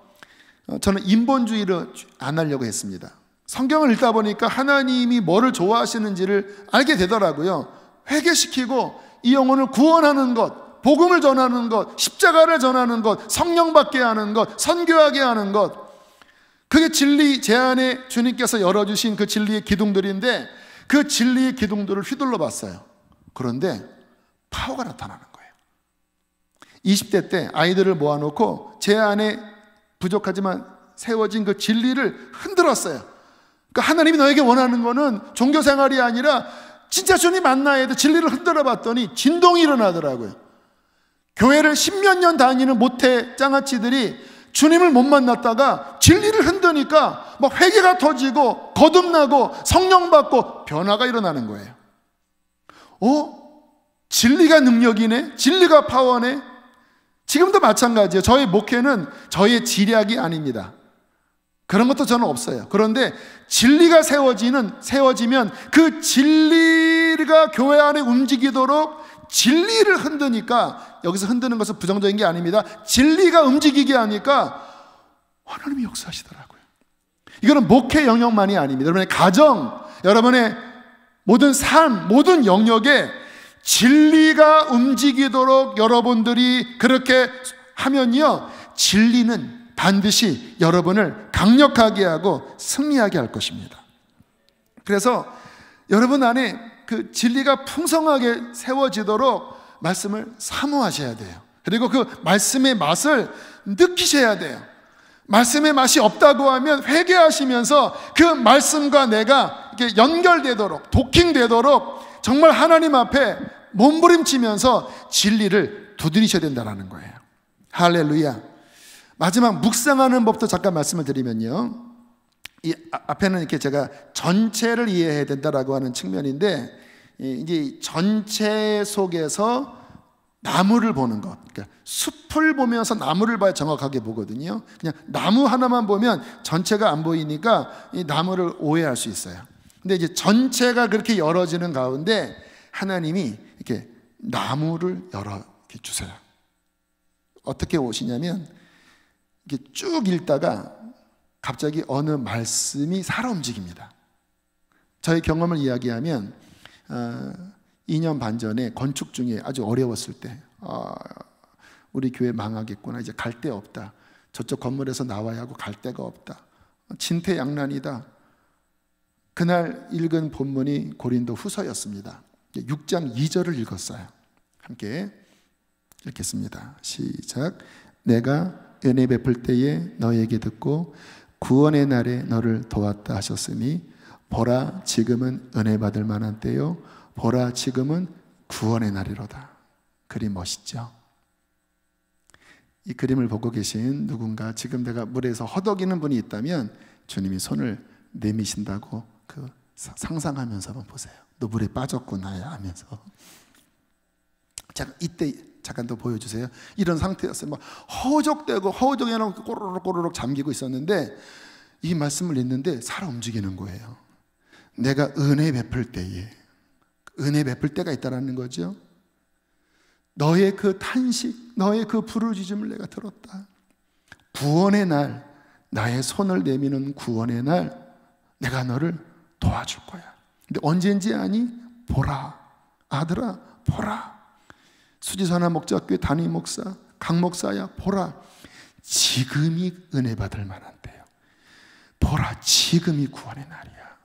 저는 인본주의를 안 하려고 했습니다. 성경을 읽다 보니까 하나님이 뭐를 좋아하시는지를 알게 되더라고요. 회개시키고 이 영혼을 구원하는 것, 복음을 전하는 것, 십자가를 전하는 것, 성령 받게 하는 것, 선교하게 하는 것, 그게 진리, 제 안에 주님께서 열어주신 그 진리의 기둥들인데 그 진리의 기둥들을 휘둘러 봤어요. 그런데 파워가 나타나는 거예요. 20대 때 아이들을 모아놓고 제 안에 부족하지만 세워진 그 진리를 흔들었어요. 그러니까 하나님이 너에게 원하는 거는 종교생활이 아니라 진짜 주님 만나야 돼. 진리를 흔들어 봤더니 진동이 일어나더라고요. 교회를 10몇 년 다니는 모태 장아찌들이 주님을 못 만났다가 진리를 흔드니까 막 회개가 터지고 거듭나고 성령 받고 변화가 일어나는 거예요. 진리가 능력이네? 진리가 파워네? 지금도 마찬가지예요. 저희 목회는 저의 지략이 아닙니다. 그런 것도 저는 없어요. 그런데 진리가 세워지면 그 진리가 교회 안에 움직이도록 진리를 흔드니까, 여기서 흔드는 것은 부정적인 게 아닙니다. 진리가 움직이게 하니까 하나님이 역사하시더라고요. 이거는 목회 영역만이 아닙니다. 여러분의 가정, 여러분의 모든 삶, 모든 영역에 진리가 움직이도록 여러분들이 그렇게 하면요, 진리는 반드시 여러분을 강력하게 하고 승리하게 할 것입니다. 그래서 여러분 안에 그 진리가 풍성하게 세워지도록 말씀을 사모하셔야 돼요. 그리고 그 말씀의 맛을 느끼셔야 돼요. 말씀의 맛이 없다고 하면 회개하시면서 그 말씀과 내가 이렇게 연결되도록, 도킹되도록 정말 하나님 앞에 몸부림치면서 진리를 두드리셔야 된다는 거예요. 할렐루야. 마지막 묵상하는 법도 잠깐 말씀을 드리면요, 이 앞에는 이렇게 제가 전체를 이해해야 된다라고 하는 측면인데, 이제 전체 속에서 나무를 보는 것, 그러니까 숲을 보면서 나무를 봐야 정확하게 보거든요. 그냥 나무 하나만 보면 전체가 안 보이니까 이 나무를 오해할 수 있어요. 근데 이제 전체가 그렇게 열어지는 가운데 하나님이 이렇게 나무를 열어 이렇게 주세요. 어떻게 오시냐면, 이렇게 쭉 읽다가 갑자기 어느 말씀이 살아 움직입니다. 저의 경험을 이야기하면 2년 반 전에 건축 중에 아주 어려웠을 때, 우리 교회 망하겠구나, 이제 갈 데 없다, 저쪽 건물에서 나와야 하고 갈 데가 없다, 진퇴양난이다. 그날 읽은 본문이 고린도 후서였습니다. 6장 2절을 읽었어요. 함께 읽겠습니다. 시작. 내가 은혜 베풀 때에 너에게 듣고 구원의 날에 너를 도왔다 하셨으니 보라 지금은 은혜 받을 만한 때요, 보라 지금은 구원의 날이로다. 그림 멋있죠? 이 그림을 보고 계신 누군가, 지금 내가 물에서 허덕이는 분이 있다면 주님이 손을 내미신다고 그 상상하면서 한번 보세요. 너 물에 빠졌구나 하면서. 자, 이때 잠깐 더 보여주세요. 이런 상태였어요. 막 허우적대고 허우적해놓고 꼬르륵 잠기고 있었는데 이 말씀을 읽는데 살아 움직이는 거예요. 내가 은혜 베풀 때에, 은혜 베풀 때가 있다라는 거죠. 너의 그 탄식, 너의 그 부르짖음을 내가 들었다. 구원의 날, 나의 손을 내미는 구원의 날, 내가 너를 도와줄 거야. 근데 언제인지 아니? 보라, 아들아 보라. 수지선화 목자교회 담임 목사, 강 목사야, 보라 지금이 은혜 받을 만한 때요. 보라 지금이 구원의 날이야.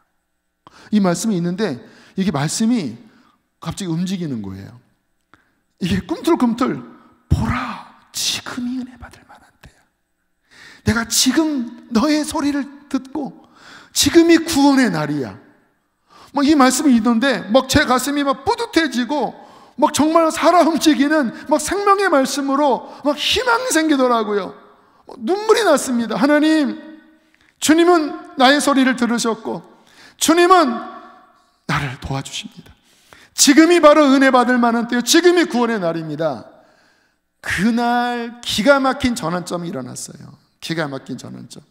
이 말씀이 있는데 이게 말씀이 갑자기 움직이는 거예요. 이게 꿈틀꿈틀, 보라 지금이 은혜 받을 만한 때야. 내가 지금 너의 소리를 듣고 지금이 구원의 날이야. 막 이 말씀이 있는데 막 제 가슴이 막 뿌듯해지고 막 정말 살아 움직이는 막 생명의 말씀으로 막 희망이 생기더라고요. 눈물이 났습니다. 하나님, 주님은 나의 소리를 들으셨고 주님은 나를 도와주십니다. 지금이 바로 은혜 받을 만한 때요, 지금이 구원의 날입니다. 그날 기가 막힌 전환점이 일어났어요. 기가 막힌 전환점.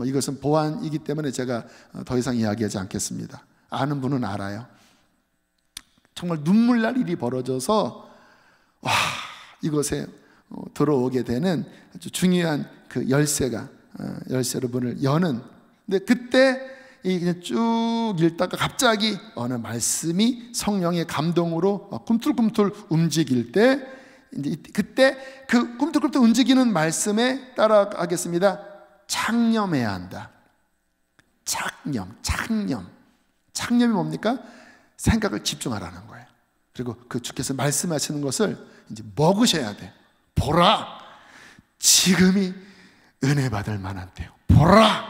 이것은 보안이기 때문에 제가 더 이상 이야기하지 않겠습니다. 아는 분은 알아요. 정말 눈물 날 일이 벌어져서 와, 이곳에 들어오게 되는 아주 중요한 그 열쇠로 문을 여는. 근데 그때 그냥 쭉 읽다가 갑자기 어느 말씀이 성령의 감동으로 꿈틀꿈틀 움직일 때, 이제 그때 그 꿈틀꿈틀 움직이는 말씀에 따라가겠습니다. 창념해야 한다. 창념이 뭡니까? 생각을 집중하라는 거예요. 그리고 그 주께서 말씀하시는 것을 이제 먹으셔야 돼. 보라, 지금이 은혜 받을 만한 때요. 보라,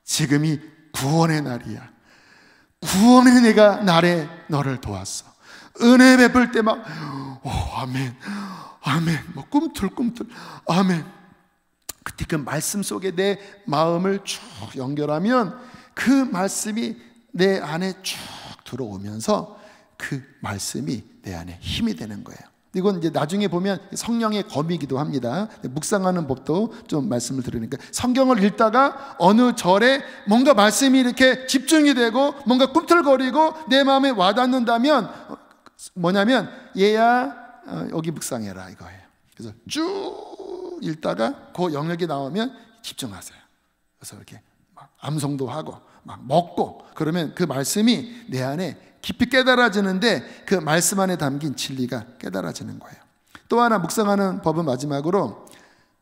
지금이 구원의 날이야. 구원의 내가 날에 너를 도왔어. 은혜 베풀 때 막 아멘, 아멘, 뭐 꿈틀꿈틀 아멘. 그때 그 말씀 속에 내 마음을 쭉 연결하면 그 말씀이 내 안에 쭉 들어오면서 그 말씀이 내 안에 힘이 되는 거예요. 이건 이제 나중에 보면 성령의 검이기도 합니다. 묵상하는 법도 좀 말씀을 들으니까, 성경을 읽다가 어느 절에 뭔가 말씀이 이렇게 집중이 되고 뭔가 꿈틀거리고 내 마음에 와닿는다면 뭐냐면, 얘야 여기 묵상해라 이거예요. 그래서 쭉 읽다가 그 영역이 나오면 집중하세요. 그래서 이렇게 막 암송도 하고 막 먹고 그러면 그 말씀이 내 안에 깊이 깨달아지는데, 그 말씀 안에 담긴 진리가 깨달아지는 거예요. 또 하나 묵상하는 법은 마지막으로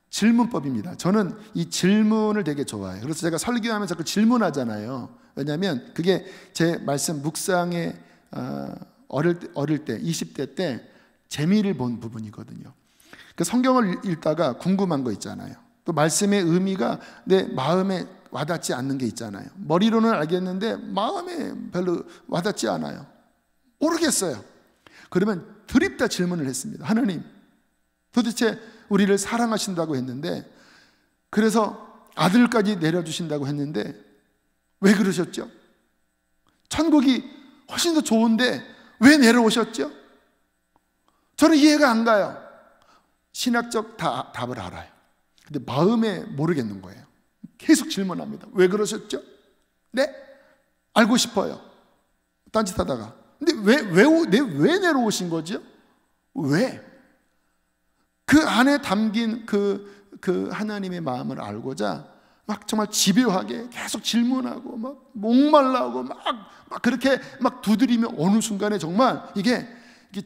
질문법입니다. 저는 이 질문을 되게 좋아해요. 그래서 제가 설교하면서 그 질문하잖아요. 왜냐하면 그게 제 말씀 묵상에 어릴 때 20대 때 재미를 본 부분이거든요. 그 성경을 읽다가 궁금한 거 있잖아요. 또 말씀의 의미가 내 마음에 와닿지 않는 게 있잖아요. 머리로는 알겠는데 마음에 별로 와닿지 않아요. 모르겠어요. 그러면 드립다 질문을 했습니다. 하나님, 도대체 우리를 사랑하신다고 했는데, 그래서 아들까지 내려주신다고 했는데 왜 그러셨죠? 천국이 훨씬 더 좋은데 왜 내려오셨죠? 저는 이해가 안 가요. 신학적 답을 알아요. 근데 마음에 모르겠는 거예요. 계속 질문합니다. 왜 그러셨죠? 네? 알고 싶어요. 딴짓하다가. 근데 왜 내려오신 거죠? 왜? 그 안에 담긴 그 하나님의 마음을 알고자 막 정말 집요하게 계속 질문하고 막 목말라하고 막 그렇게 막 두드리며 어느 순간에 정말 이게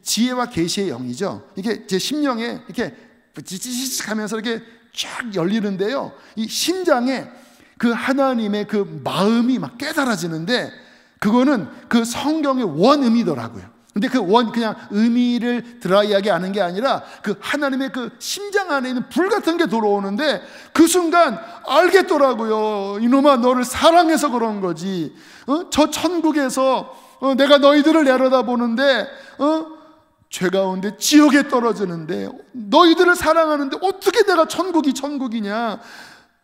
지혜와 계시의 영이죠. 이게 제 심령에 이렇게 찌찌찌 하면서 이렇게 쫙 열리는데요, 이 심장에 그 하나님의 그 마음이 막 깨달아지는데, 그거는 그 성경의 원 의미더라고요. 근데 그 원 그냥 의미를 드라이하게 아는 게 아니라 그 하나님의 그 심장 안에 있는 불 같은 게 들어오는데, 그 순간 알겠더라고요. 이놈아, 너를 사랑해서 그런 거지. 저 천국에서 내가 너희들을 내려다보는데 죄 가운데 지옥에 떨어지는데 너희들을 사랑하는데 어떻게 내가 천국이냐.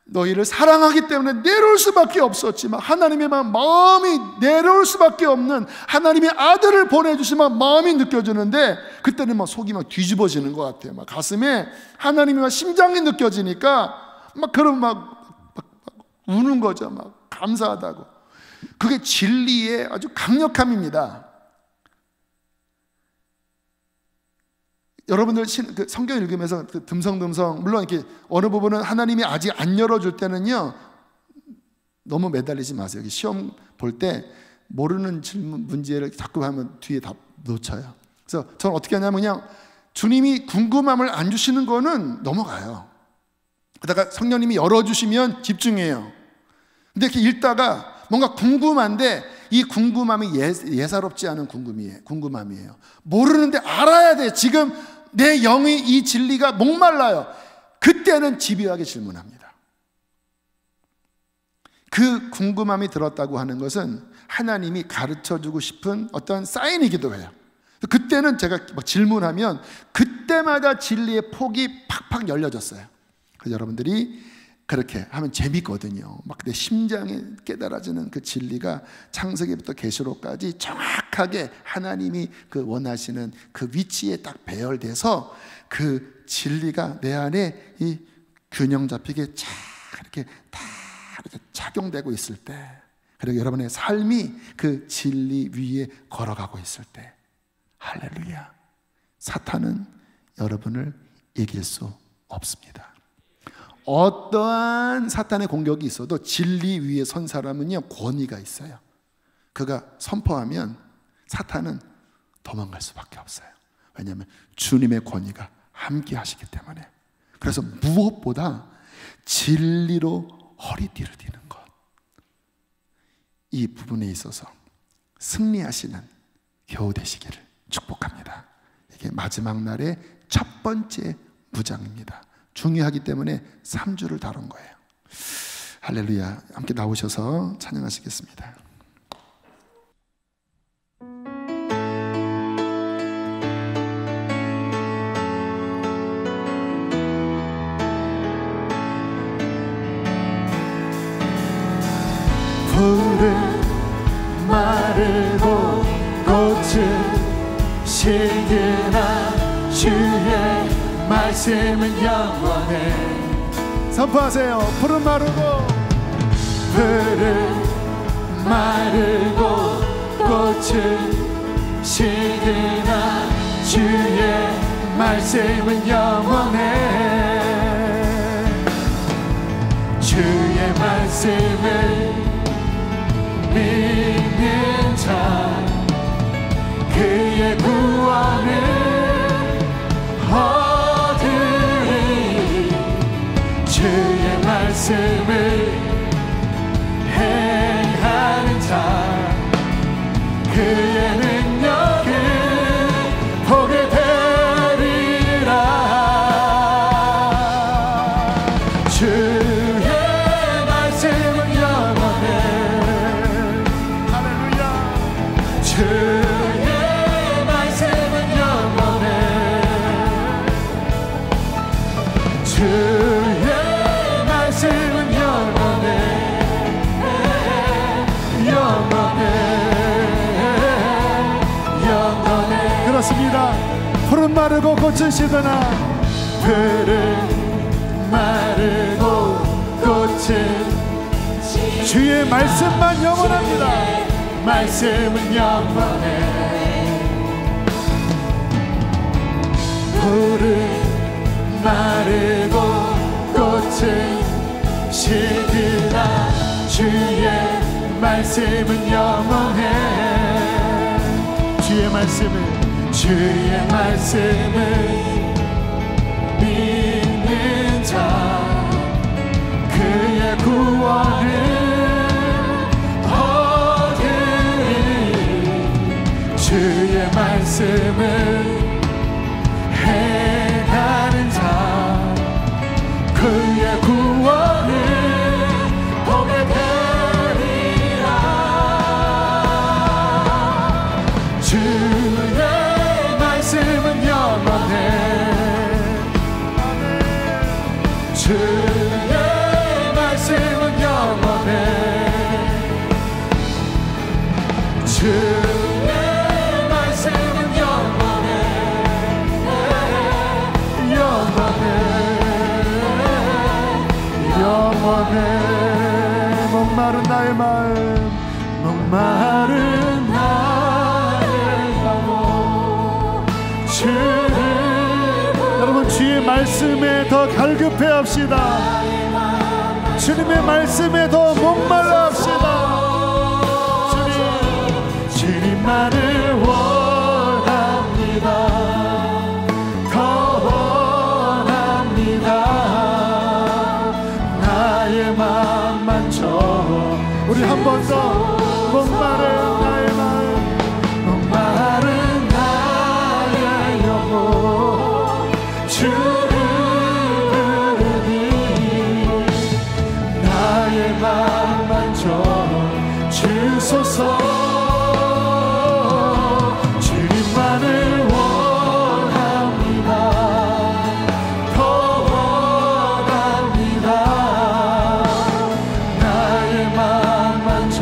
너희를 사랑하기 때문에 내려올 수밖에 없었지만, 하나님의 마음이 내려올 수밖에 없는 하나님의 아들을 보내주시면 마음이 느껴지는데, 그때는 막 속이 막 뒤집어지는 것 같아요. 막 가슴에 하나님의 심장이 느껴지니까 막 그런 막 우는 거죠. 막 감사하다고. 그게 진리의 아주 강력함입니다. 여러분들 성경 읽으면서 듬성듬성, 물론 이렇게 어느 부분은 하나님이 아직 안 열어줄 때는요, 너무 매달리지 마세요. 시험 볼 때 모르는 질문 문제를 자꾸 하면 뒤에 다 놓쳐요. 그래서 저는 어떻게 하냐면 그냥 주님이 궁금함을 안 주시는 거는 넘어가요. 그러다가 성령님이 열어주시면 집중해요. 근데 이렇게 읽다가 뭔가 궁금한데, 이 궁금함이 예사롭지 않은 궁금함이에요. 모르는데 알아야 돼. 지금 내 영이 이 진리가 목말라요. 그때는 집요하게 질문합니다. 그 궁금함이 들었다고 하는 것은 하나님이 가르쳐주고 싶은 어떤 사인이기도 해요. 그때는 제가 막 질문하면 그때마다 진리의 폭이 팍팍 열려졌어요. 그래서 여러분들이 그렇게 하면 재밌거든요. 막 내 심장에 깨달아지는 그 진리가 창세기부터 계시록까지 정확하게 하나님이 그 원하시는 그 위치에 딱 배열돼서 그 진리가 내 안에 이 균형 잡히게 쫙 이렇게 다 이렇게 작용되고 있을 때, 그리고 여러분의 삶이 그 진리 위에 걸어가고 있을 때, 할렐루야, 사탄은 여러분을 이길 수 없습니다. 어떠한 사탄의 공격이 있어도 진리 위에 선 사람은요, 권위가 있어요. 그가 선포하면 사탄은 도망갈 수밖에 없어요. 왜냐하면 주님의 권위가 함께 하시기 때문에. 그래서 무엇보다 진리로 허리띠를 뒤는 것, 이 부분에 있어서 승리하시는 겨우 되시기를 축복합니다. 이게 마지막 날의 첫 번째 무장입니다. 중요하기 때문에 3주를 다룬 거예요. 할렐루야. 함께 나오셔서 찬양하시겠습니다. 푸른 마르고 꽃은 시드나 주 말씀은 영원해. 선포하세요. 푸른 마르고 푸른 마르고 꽃은 시드나 주의 말씀은 영원해. 주의 말씀을 믿는 자 그의 구원을 얻으리. 주의 말씀을 행하는 자 그의 능력을 보게 되리라. 주의 말씀은 영원해. 할렐루야. 주의 말씀은 영원해. 주의 말씀은 영원해. 영원해. 그렇습니다. 푸른 마르고 꽃은 시드나 푸른 마르고 꽃은 주의 말씀만 영원합니다. 말씀은 영원해. 푸른 마르고 꽃은 시드나 주의 말씀은 영원해. 주의 말씀을 믿는 자 그의 구원을 얻으리. 주의 말씀을 행하는 자 그의 구원을 보게 되리라. 주의 말씀은 영원해. 주의 말씀은 영원해. 주의 말씀은 영원해. 영원해. 목마른 나의 마음, 목마른 나의 영혼 주를. 여러분 주의 말씀에 더 갈급해 합시다. 주님의 말씀에 더 목말라 합시다. 주님만을 원합니다. 더 원합니다. 나의 마음 만져. 우리 한 번 더. 목마른 나의 마음, 목마른 나의 영혼 주를 부르니 나의 마음 만져 주소서. 주님만을 원합니다. 더 원합니다. 나의 마음 만져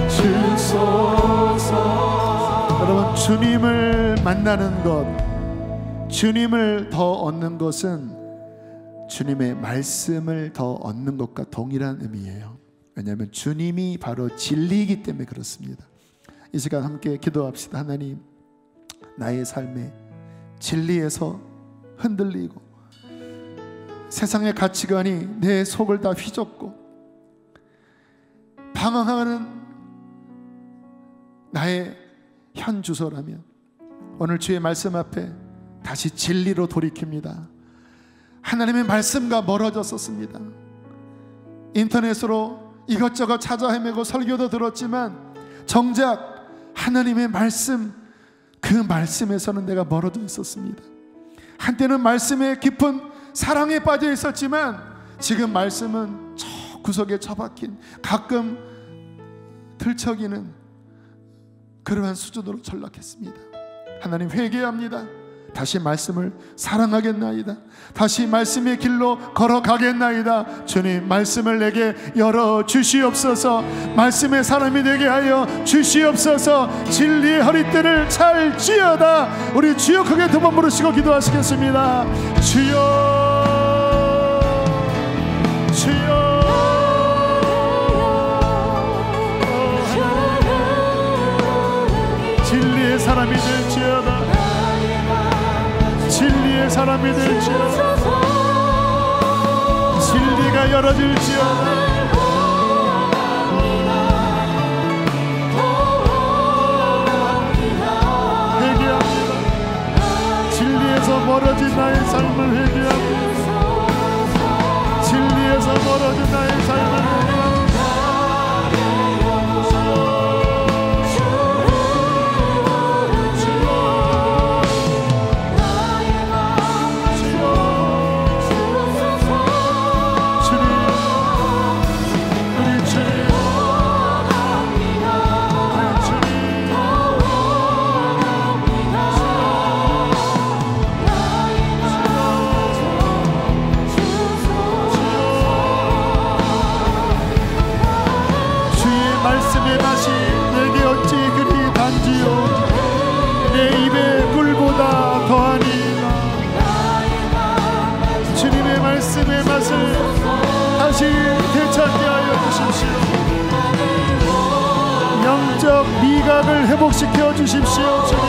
주소서. 여러분 주님을 만나는 것, 주님을 더 얻는 것은 주님의 말씀을 더 얻는 것과 동일한 의미예요. 왜냐하면 주님이 바로 진리이기 때문에 그렇습니다. 이 시간 함께 기도합시다. 하나님, 나의 삶에 진리에서 흔들리고 세상의 가치관이 내 속을 다 휘젓고 방황하는 나의 현 주소라면 오늘 주의 말씀 앞에 다시 진리로 돌이킵니다. 하나님의 말씀과 멀어졌었습니다. 인터넷으로 이것저것 찾아 헤매고 설교도 들었지만 정작 하나님의 말씀, 그 말씀에서는 내가 멀어져 있었습니다. 한때는 말씀에 깊은 사랑에 빠져 있었지만 지금 말씀은 저 구석에 처박힌, 가끔 들척이는 그러한 수준으로 전락했습니다. 하나님 회개합니다. 다시 말씀을 사랑하겠나이다. 다시 말씀의 길로 걸어가겠나이다. 주님, 말씀을 내게 열어 주시옵소서. 말씀의 사람이 되게 하여 주시옵소서. 진리의 허리띠를 찰지어다. 우리 주여 크게 두 번 부르시고 기도하시겠습니다. 주여, 주여. 진리의 사람이 될지어다. 진리의 사람이 될지어다. 진리가 열어질지어다. 회개합니다. 진리에서 멀어진 나의 삶을 회개합니다. 진리에서 멀어진 나의 삶을 회개합니다. 말씀의 맛이 내게 어찌 그리 단지요. 내 입에 꿀보다 더하니라. 주님의 말씀의 맛을 다시 되찾게 하여 주십시오. 영적 미각을 회복시켜 주십시오. 주님,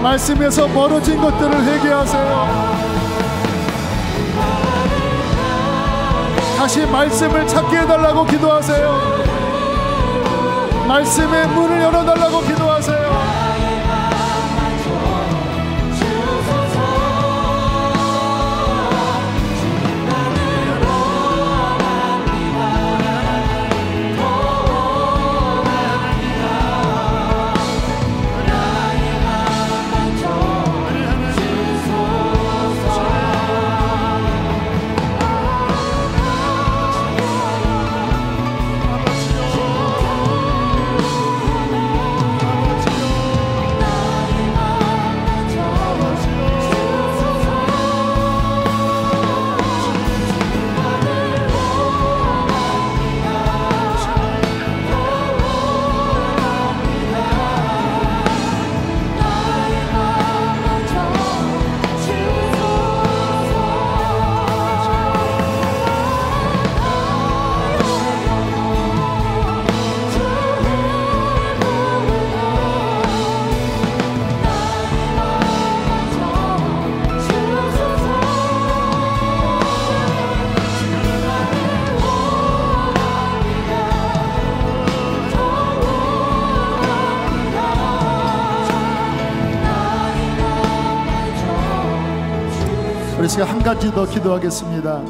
말씀에서 멀어진 것들을 회개하세요. 다시 말씀을 찾게 해달라고 기도하세요. 말씀의 문을 열어달라고 기도하세요. 우리 시간 한 가지 더 기도하겠습니다.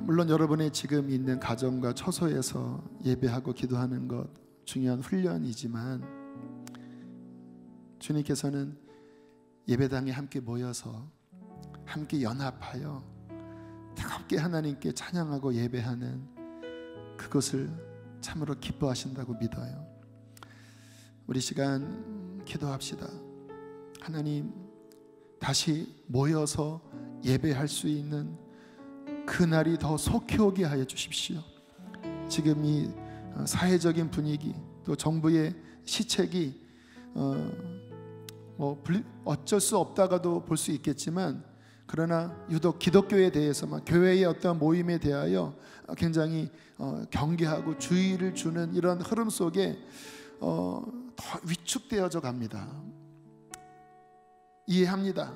물론 여러분이 지금 있는 가정과 처소에서 예배하고 기도하는 것 중요한 훈련이지만 주님께서는 예배당에 함께 모여서 함께 연합하여 뜨겁게 하나님께 찬양하고 예배하는 그것을 참으로 기뻐하신다고 믿어요. 우리 시간 기도합시다. 하나님, 다시 모여서 예배할 수 있는 그날이 더 속히 오게 하여 주십시오. 지금 이 사회적인 분위기, 또 정부의 시책이 어쩔 수 없다가도 볼 수 있겠지만, 그러나 유독 기독교에 대해서만, 교회의 어떤 모임에 대하여 굉장히 경계하고 주의를 주는 이런 흐름 속에 더 위축되어져 갑니다. 이해합니다.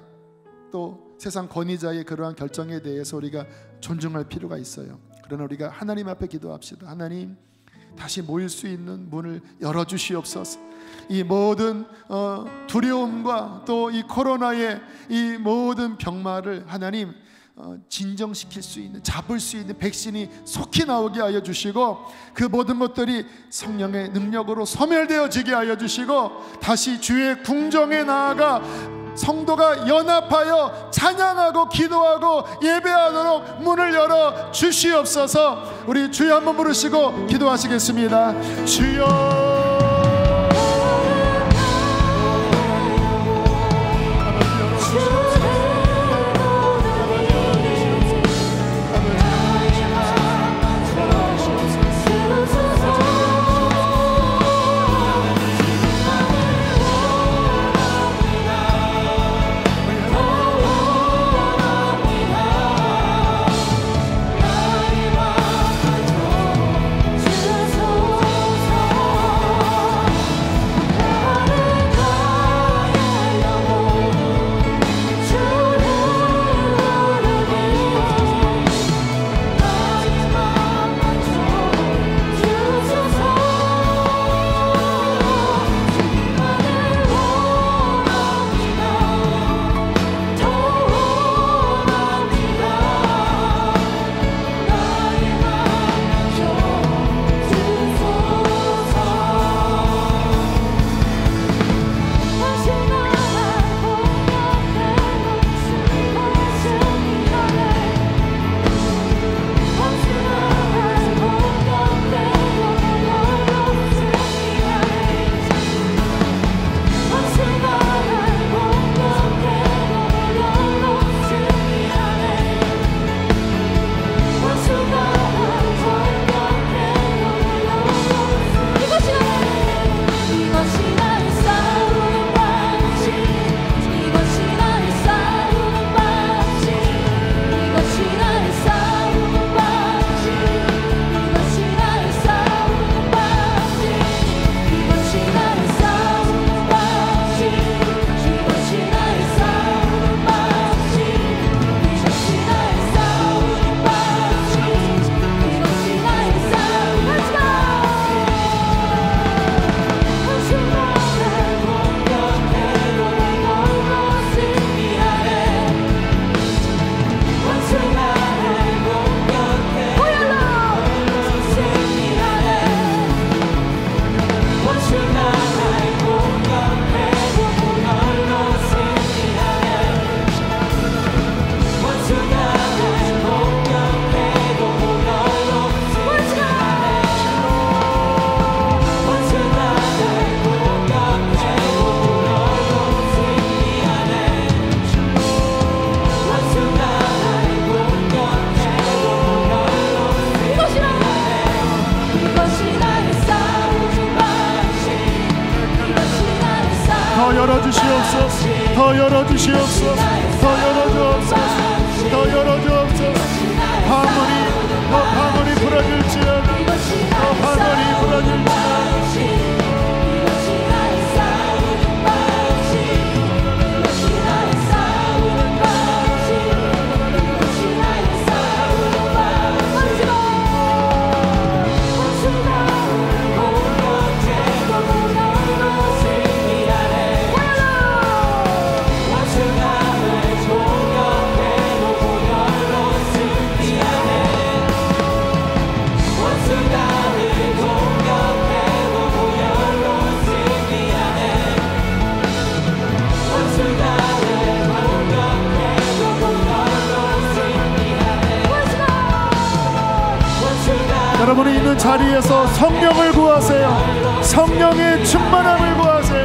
또 세상 권위자의 그러한 결정에 대해서 우리가 존중할 필요가 있어요. 그러나 우리가 하나님 앞에 기도합시다. 하나님, 다시 모일 수 있는 문을 열어주시옵소서. 이 모든 두려움과 또 이 코로나의 이 모든 병마를 하나님 진정시킬 수 있는, 잡을 수 있는 백신이 속히 나오게 하여 주시고, 그 모든 것들이 성령의 능력으로 소멸되어지게 하여 주시고, 다시 주의 궁정에 나아가 성도가 연합하여 찬양하고 기도하고 예배하도록 문을 열어 주시옵소서. 우리 주여 한번 부르시고 기도하시겠습니다. 주여, 더 열어주시옵소서. 더 열어주옵소서. 더 열어주옵소서. 파문이 부러질지어다. 파문이 부러질지어다. 여러분이 있는 자리에서 성령을 구하세요. 성령의 충만함을 구하세요.